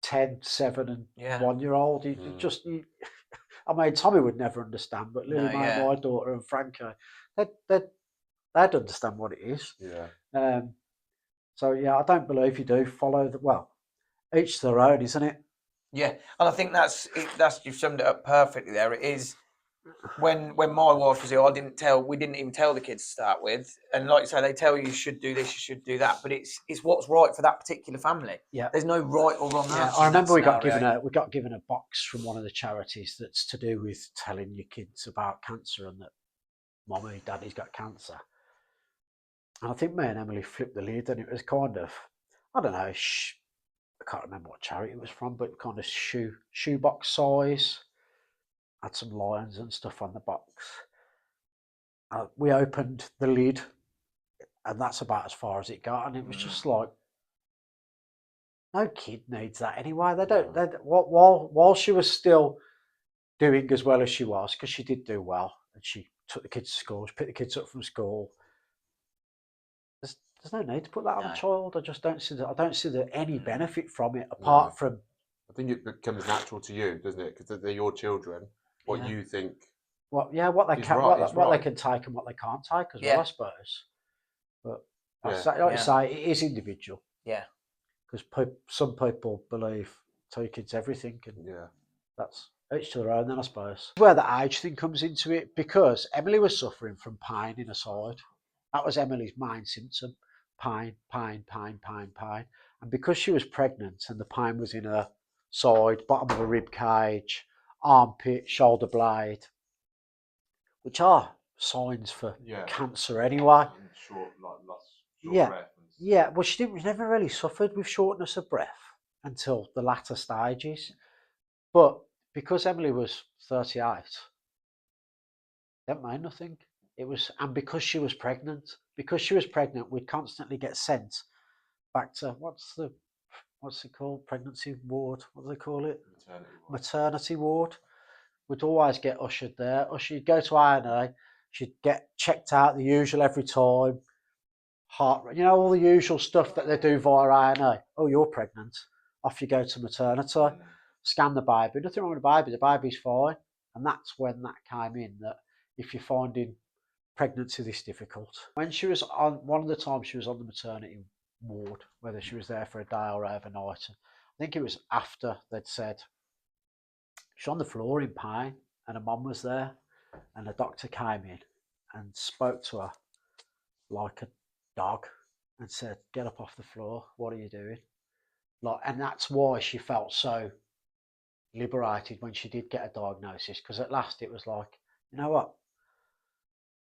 C: 10, 7, and 1-year-old? I mean, Tommy would never understand, but Lily, my daughter, and Franco, they'd they'd understand what it is.
A: Yeah.
C: So yeah, I don't believe you do follow the each to their own, isn't it?
B: Yeah, and I think that's you've summed it up perfectly there. It is when my wife was ill, we didn't even tell the kids to start with. And like you say, they tell you should do this, you should do that, but it's what's right for that particular family.
C: Yeah.
B: There's no right or wrong answer.
C: I remember we got given a box from one of the charities that's to do with telling your kids about cancer and that mommy, daddy's got cancer. And I think me and Emily flipped the lid, and it was kind of, I don't know, I can't remember what charity it was from, but kind of shoebox size. Had some lions and stuff on the box. We opened the lid, and that's about as far as it got. And it was just like, no kid needs that anyway. They don't. While she was still doing as well as she was, because she did do well, and she took the kids to school, she picked the kids up from school. There's no need to put that on a child. I just don't see that. I don't see any benefit from it apart from.
A: I think it becomes natural to you, doesn't it? Because they're your children. What you think?
C: What they can, what they can take and what they can't take as well, I suppose. But like you say, it is individual.
B: Yeah.
C: Because some people believe two kids everything, and that's each to their own. Then I suppose where the age thing comes into it, because Emily was suffering from pain in her side. That was Emily's main symptom: pain, and because she was pregnant and the pain was in her side, bottom of her rib cage, armpit, shoulder blade, which are signs for cancer anyway.
A: Short breath.
C: Yeah, well, she never really suffered with shortness of breath until the latter stages. But because Emily was 38, that meant nothing. And because she was pregnant, we'd constantly get sent back to what's it called? Pregnancy ward. What do they call it? Maternity ward. We'd always get ushered there. She'd go to A&E. She'd get checked out the usual every time. Heart rate, all the usual stuff that they do via A&E. Oh, you're pregnant. Off you go to maternity. Scan the baby. Nothing wrong with the baby. The baby's fine. And that's when that came in, that if you're finding pregnancy this difficult. When she was on, one of the times she was on the maternity ward, whether she was there for a day or overnight, I think it was after they'd said she's on the floor in pain, and her mum was there, and the doctor came in and spoke to her like a dog and said, "Get up off the floor. What are you doing?" And that's why she felt so liberated when she did get a diagnosis, because at last it was like, you know what?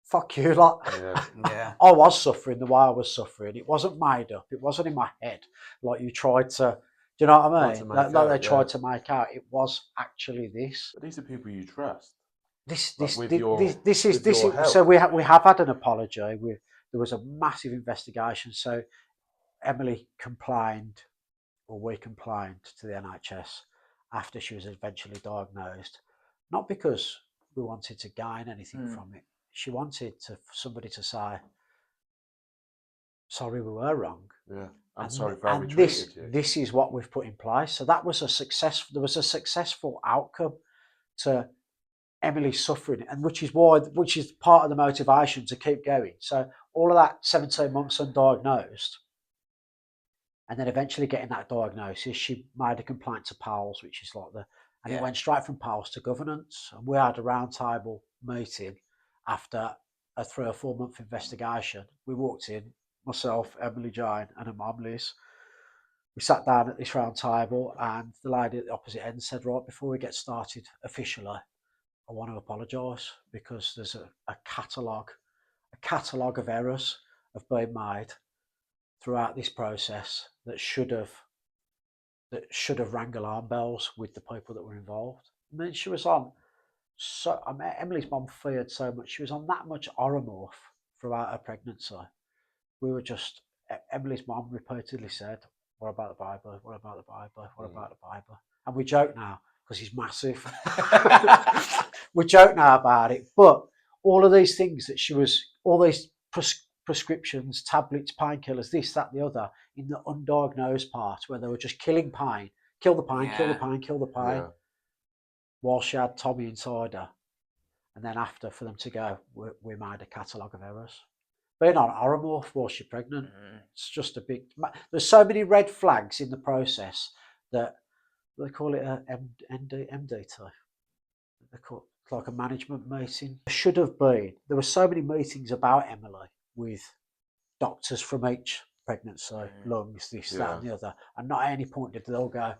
C: Fuck you, I was suffering the way I was suffering. It wasn't made up. It wasn't in my head like you tried to. Do you know what I mean? Like they tried to make out. It was actually this.
A: But these are people you trust.
C: This is. So we have had an apology. There was a massive investigation. So Emily complained, or we complained to the NHS after she was eventually diagnosed, not because we wanted to gain anything from it. She wanted somebody to say, "Sorry, we were wrong.
A: Yeah, I'm sorry for how we treated you.
C: This is what we've put in place." So that was a success. There was a successful outcome to Emily's suffering, and which is part of the motivation to keep going. So all of that 17 months undiagnosed, and then eventually getting that diagnosis, she made a complaint to PALS, which is like it went straight from PALS to governance. And we had a roundtable meeting after a 3 or 4 month investigation. We walked in, myself, Emily Jane, and her mum Liz. We sat down at this round table, and the lady at the opposite end said, "Right, before we get started officially, I want to apologise because there's a catalogue of errors have been made throughout this process that should have rang alarm bells with the people that were involved." And then she was on. So Emily's mum feared so much. She was on that much oromorph throughout her pregnancy. We were just. Emily's mum repeatedly said, "What about the Bible? What about the Bible? What about the Bible?" And we joke now because he's massive. We joke now about it, but all of these things that she was, all these prescriptions, tablets, painkillers, this, that, the other, in the undiagnosed part where they were just killing pain, kill the pain, kill the pain, kill the pain. Yeah. While she had Tommy inside her, and then after, for them to go, we made a catalogue of errors. been on Oromorph while she's pregnant. It's just a big. There's so many red flags in the process that they call it a MDT. They call it like a management meeting. There should have been. There were so many meetings about Emily with doctors from each pregnancy, lungs, this, that, and the other, and not at any point did they all go,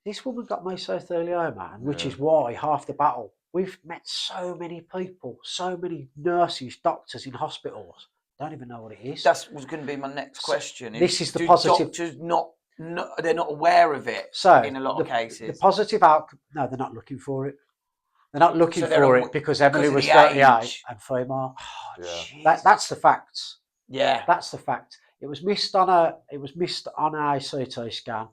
C: this woman got mesothelioma, which is why half the battle. We've met so many people, so many nurses, doctors in hospitals, don't even know what it is.
B: That was going to be my next question.
C: This is the positive.
B: Doctors they're not aware of it in a lot of cases. The
C: positive outcome, no, they're not looking for it. They're not looking for it because Emily was 38 and female. Oh, that's the facts.
B: Yeah,
C: that's the fact. It was missed on a CT scan.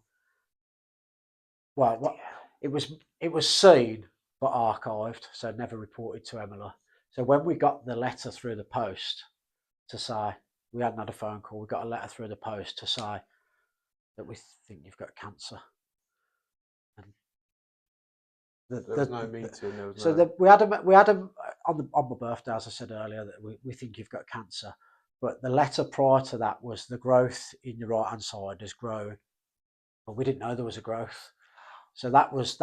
C: Well, it was seen but archived, so never reported to Emily. So when we got the letter through the post to say we hadn't had a phone call, we got a letter through the post to say that we think you've got cancer.
A: There was no meeting.
C: We had them on my birthday, as I said earlier, that we think you've got cancer. But the letter prior to that was the growth in your right hand side has grown, but we didn't know there was a growth. So that was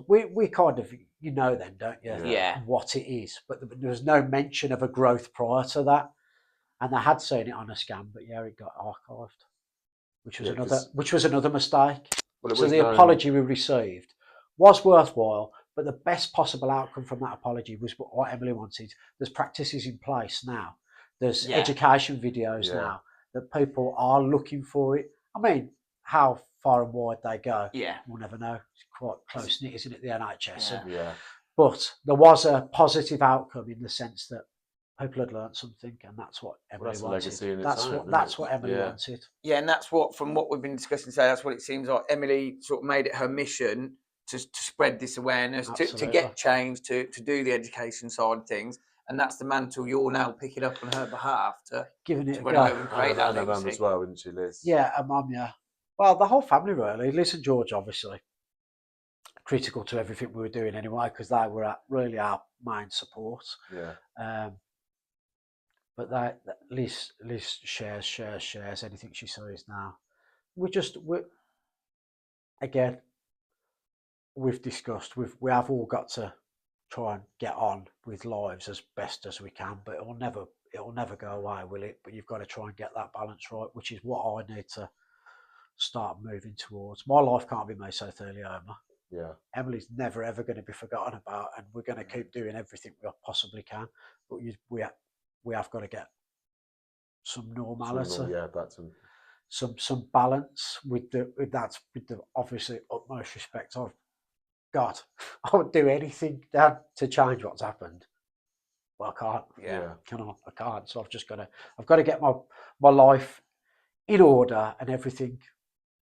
C: we kind of then, don't you?
B: Yeah.
C: What it is, but there was no mention of a growth prior to that, and I had seen it on a scan, but it got archived, which was another mistake. So the apology we received was worthwhile, but the best possible outcome from that apology was what Emily wanted. There's practices in place now. There's education videos now that people are looking for it. I mean, how far and wide they go, we'll never know. It's quite close knit, isn't it, the NHS? But there was a positive outcome in the sense that people had learned something, and that's what Emily wanted. That's what Emily wanted.
B: Yeah, and that's what, from what we've been discussing today, that's what it seems like Emily sort of made it her mission to spread this awareness, to get change, to do the education side of things. And that's the mantle you're now picking up on her behalf to
C: giving it
B: to
C: a
B: run
C: go.
B: over and create that
A: And
B: legacy.
A: mum as well, isn't she, Liz?
C: Yeah, and mum, Well, the whole family really. Liz and George, obviously, critical to everything we were doing anyway, because they were really our main support.
A: Yeah.
C: But Liz shares anything she sees now. We've discussed, we have all got to try and get on with lives as best as we can, but it'll never go away, will it? But you've got to try and get that balance right, which is what I need to start moving towards. My life can't be mesothelioma.
A: Yeah.
C: Emily's never ever going to be forgotten about, and we're going to keep doing everything we possibly can. But we have got to get some normality,
A: back to
C: some balance with the obviously utmost respect. I would do anything, Dad, to change what's happened. Well, I can't.
B: Yeah.
C: I can't. So I've got to get my life in order and everything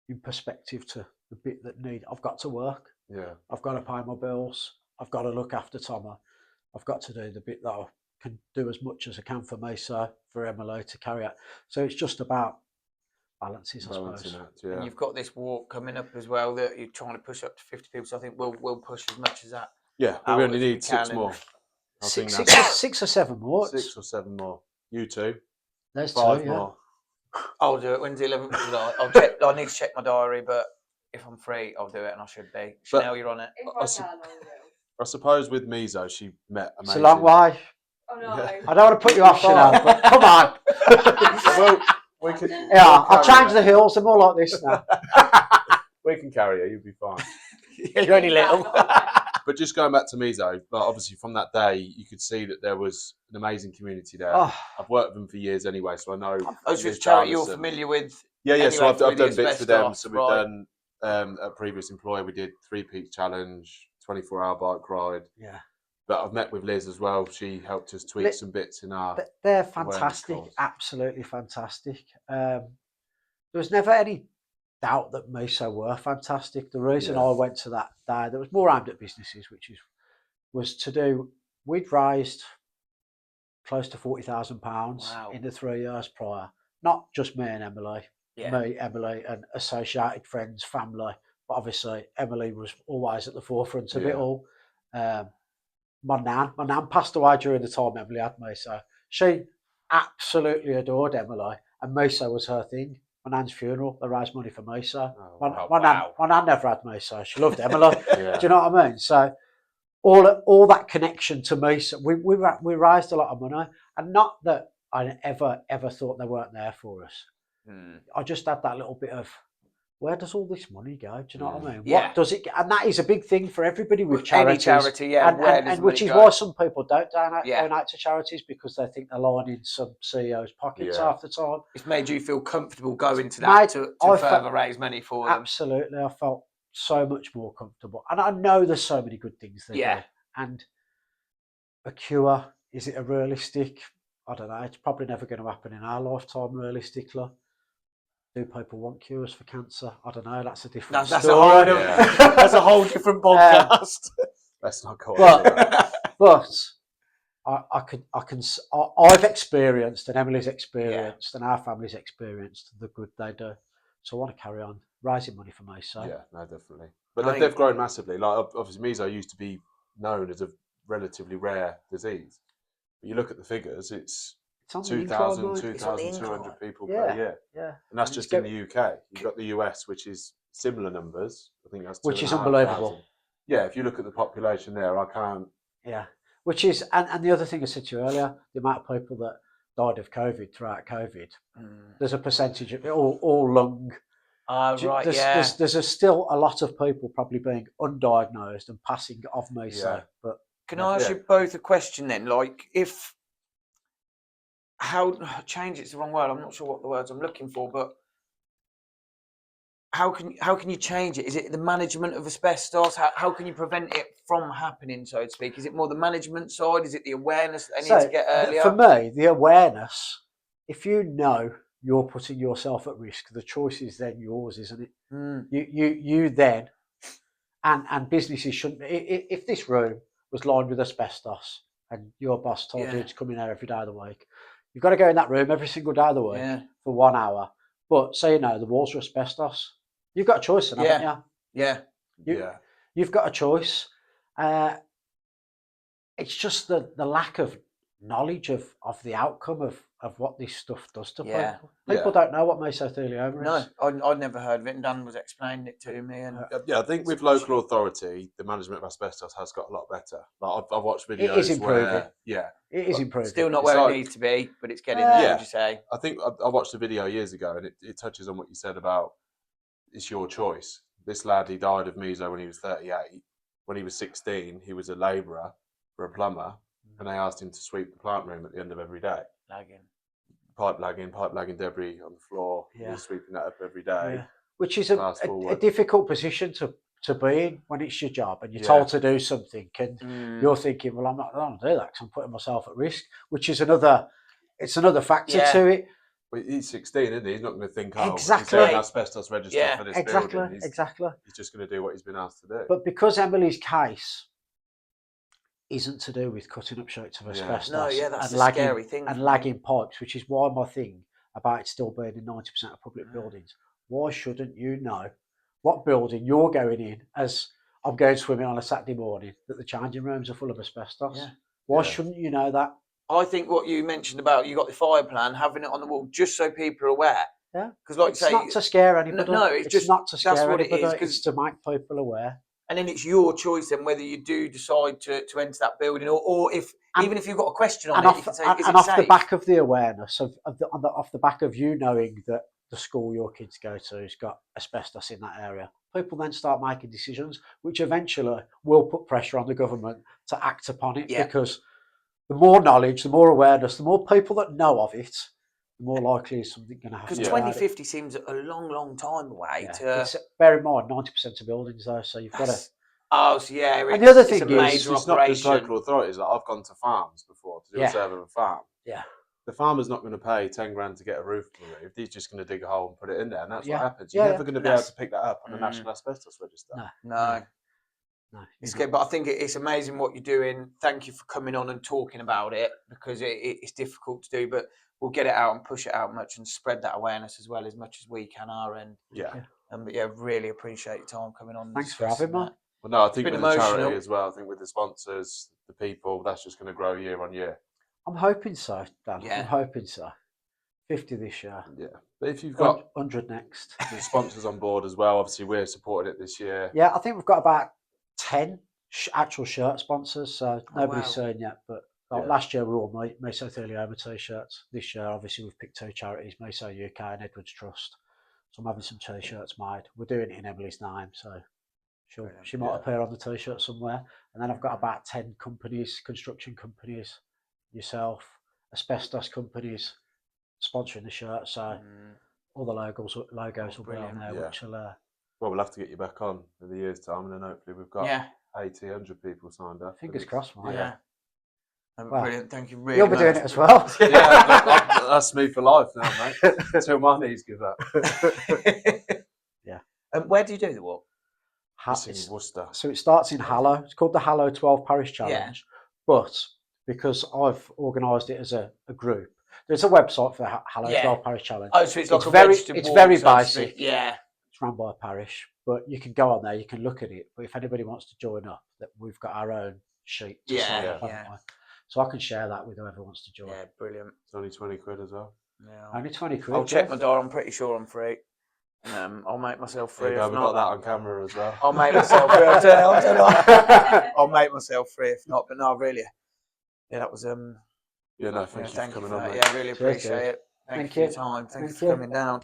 C: in perspective to the bit that I've got to work.
A: Yeah.
C: I've got to pay my bills. I've got to look after Thomas. I've got to do the bit that I can do as much as I can for me, so for Emily to carry out. So it's just about balances, I suppose.
B: And you've got this walk coming up as well that you're trying to push up to 50 people. So I think we'll push as much as that.
A: Yeah, we only need 6 more.
C: Six or seven more.
A: 6 or 7 more. You two.
C: There's
A: 5
C: two,
A: more.
B: I'll do it. When's the 11th of July? I'll check. I need to check my diary, but if I'm free, I'll do it, and I should be. Chanel, you're on it.
A: I suppose with Meso, she met amazing.
C: It's a long way.
D: Oh no.
C: Yeah. I don't want to put you off, Chanel, but come on.
A: We can,
C: I'll change the hills. They're more like this now.
A: We can carry her. You'll be fine.
B: You're only little.
A: But just going back to Meso, but obviously from that day, you could see that there was an amazing community there.
C: Oh.
A: I've worked with them for years anyway, so I know.
B: Those are charity you're familiar with.
A: Yeah.
B: Anyway,
A: so I've done bits with them.
B: Stuff,
A: So we've done a previous employer. We did 3 Peaks Challenge, 24-hour bike ride.
C: Yeah.
A: But I've met with Liz as well. She helped us tweak some bits in our.
C: They're fantastic, absolutely fantastic. There was never any doubt that Meso were fantastic. The reason I went to that day, there was more aimed at businesses, was to do. We'd raised close to £40,000 in the 3 years prior. Not just me and Emily, me, Emily, and associated friends, family. But obviously, Emily was always at the forefront of it all. My nan passed away during the time Emily had me, so she absolutely adored Emily, and Meso was her thing. My nan's funeral, they raised money for Meso.
A: Oh,
C: My,
A: wow.
C: my nan never had Meso. She loved Emily.
A: Yeah.
C: Do you know what I mean? So all that connection to Meso, we raised a lot of money, and not that I ever thought they weren't there for us. I just had that little bit of, where does all this money go? Do you know what I mean?
B: Yeah.
C: What does it? And that is a big thing for everybody with
B: Any
C: charities.
B: charity, yeah. Where does
C: And
B: money
C: which is
B: go?
C: why some people don't donate
B: Yeah.
C: to charities, because they think they're lining some CEOs' pockets
A: Yeah.
C: half the time.
B: It's made you feel comfortable going to that to further raise money for them.
C: Absolutely, I felt so much more comfortable, and I know there's so many good things they do. And a cure, is it a realistic? I don't know. It's probably never going to happen in our lifetime, realistically. Do people want cures for cancer? I don't know. That's a different story.
B: That's a whole different podcast.
A: Let's not go on.
C: But I've experienced, and Emily's experienced, and our family's experienced the good they do. So I want to carry on raising money for Meso.
A: Yeah, no, definitely. But they've grown massively. Like, obviously, Meso used to be known as a relatively rare disease. But you look at the figures, it's 2,000, 2,200 people per year.
C: Yeah.
A: And that's just in the UK. You've got the US, which is similar numbers. I think that's
C: which is unbelievable.
A: Yeah, if you look at the population there, I can't.
C: Yeah, which is, and the other thing I said to you earlier, the amount of people that died of COVID throughout COVID, there's a percentage of all lung. There's still a lot of people probably being undiagnosed and passing of Meso.
A: Yeah.
C: But
B: can I ask you both a question then? Like, change it's the wrong word. I'm not sure what the words I'm looking for, but how can you change it? Is it the management of asbestos? How can you prevent it from happening, so to speak? Is it more the management side? Is it the awareness that they need to get earlier?
C: For me, the awareness, if you know you're putting yourself at risk, the choice is then yours, isn't it? You then, and businesses shouldn't, if this room was lined with asbestos and your boss told you to come in there every day of the week, you've got to go in that room every single day of the week for 1 hour. But say, you know, the walls are asbestos. You've got a choice, haven't you? You've got a choice. It's just the lack of knowledge of the outcome of what this stuff does to people. People don't know what mesothelioma is.
B: No, I'd never heard of it, and Dan was explaining it to me. And
A: I think with local authority, the management of asbestos has got a lot better. Like I've watched videos.
C: It is improving.
A: It
C: is improving.
B: Still not where it needs to be, but it's getting there. Would you say?
A: I think I watched a video years ago, and it touches on what you said about it's your choice. This lad, he died of meso when he was 38. When he was 16, he was a labourer for a plumber, and they asked him to sweep the plant room at the end of every day. Pipe lagging debris on the floor. He was sweeping that up every day.
C: Which is a difficult position to be in when it's your job and you're told to do something, and you're thinking, well, I'm not going to do that because I'm putting myself at risk, which is another factor to it.
A: But he's 16, isn't he? He's not going to think,
C: exactly.
A: He's an asbestos register for this building.
C: Exactly.
A: He's just going to do what he's been asked to do.
C: But because Emily's case isn't to do with cutting up sheets of asbestos
B: that's a scary thing.
C: And lagging pipes, which is why my thing about it still being in 90% of public buildings. Why shouldn't you know what building you're going in as I'm going swimming on a Saturday morning that the changing rooms are full of asbestos? Why shouldn't you know that?
B: I think what you mentioned about you got the fire plan, having it on the wall, just so people are aware.
C: Yeah,
B: because like
C: it's not to scare anybody.
B: No, it's just
C: not to scare
B: anybody.
C: It's to make people aware.
B: And then it's your choice then whether you do decide to enter that building or if even if you've got a question on it, you can say, is it
C: off
B: safe?
C: The back of the awareness off the back of you knowing that the school your kids go to has got asbestos in that area, people then start making decisions, which eventually will put pressure on the government to act upon it. Because the more knowledge, the more awareness, the more people that know of it, the more likely is something going to happen.
B: Because 2050 seems a long, long time away.
C: Bear in mind, 90% of buildings though, so you've got to.
B: Oh, so
C: and the other thing
A: is, it's not just local authorities. Like I've gone to farms before to do a survey of a farm.
C: Yeah.
A: The farmer's not going to pay 10 grand to get a roof removed. He's just going to dig a hole and put it in there, and that's what happens. You're never going to be able to pick that up on the National Asbestos Register.
B: No. It's good, but I think it's amazing what you're doing. Thank you for coming on and talking about it, because it's difficult to do, but we'll get it out and push it out much and spread that awareness as much as we can our end. Really appreciate your time coming on.
C: Thanks for having me.
A: Well, no, I think with the charity as well, I think with the sponsors, the people, that's just going to grow year on year.
C: I'm hoping so, Dan.
B: Yeah.
C: I'm hoping so. 50 this year.
A: Yeah, but if you've got
C: 100 next.
A: the sponsors on board as well, obviously we're supporting it this year.
C: Yeah, I think we've got about 10 actual shirt sponsors, so nobody's
B: wow.
C: seen yet. But
A: Yeah.
C: last year we were all Mesothelioma t-shirts. This year, obviously, we've picked 2 charities, Meso UK and Edwards Trust. So I'm having some t-shirts made. We're doing it in Emily's name, so she might
A: Yeah.
C: appear on the t-shirt somewhere. And then I've got about 10 companies, construction companies, yourself, asbestos companies sponsoring the shirt. So all the logos will be on there,
A: Yeah.
C: which will.
A: Well, we'll have to get you back on in the year's time, and then hopefully we've got 80, 100 people signed up.
C: Fingers crossed, mate.
B: Yeah.
C: Well,
B: brilliant. Thank you really
C: You'll be
B: much.
C: doing it as well.
A: Yeah, that's me for life now, mate. Until my knees give up.
C: Yeah.
B: Where do you do the walk?
A: It's in Worcester.
C: So it starts in Hallow. It's called the Hallow 12 Parish Challenge. But because I've organised it as a group, there's a website for the Hallow 12 Parish Challenge.
B: Oh, so it's like
C: it's very basic.
B: Yeah.
C: It's run by a parish, but you can go on there, you can look at it. But if anybody wants to join up, that we've got our own sheet to sign up, haven't we? So I can share that with whoever wants to join.
B: Yeah, brilliant.
A: It's only 20 quid as well.
B: Yeah.
C: Only 20 quid.
B: I'll check my door. I'm pretty sure I'm free. I'll make myself free.
A: We've got that on camera as well.
B: I'll make myself free. I'll make myself free if not. But no, really. Yeah, that was
A: Yeah, no, thank you for coming on, mate.
B: Yeah, really appreciate it. Thank you for your time. Thank you for coming down.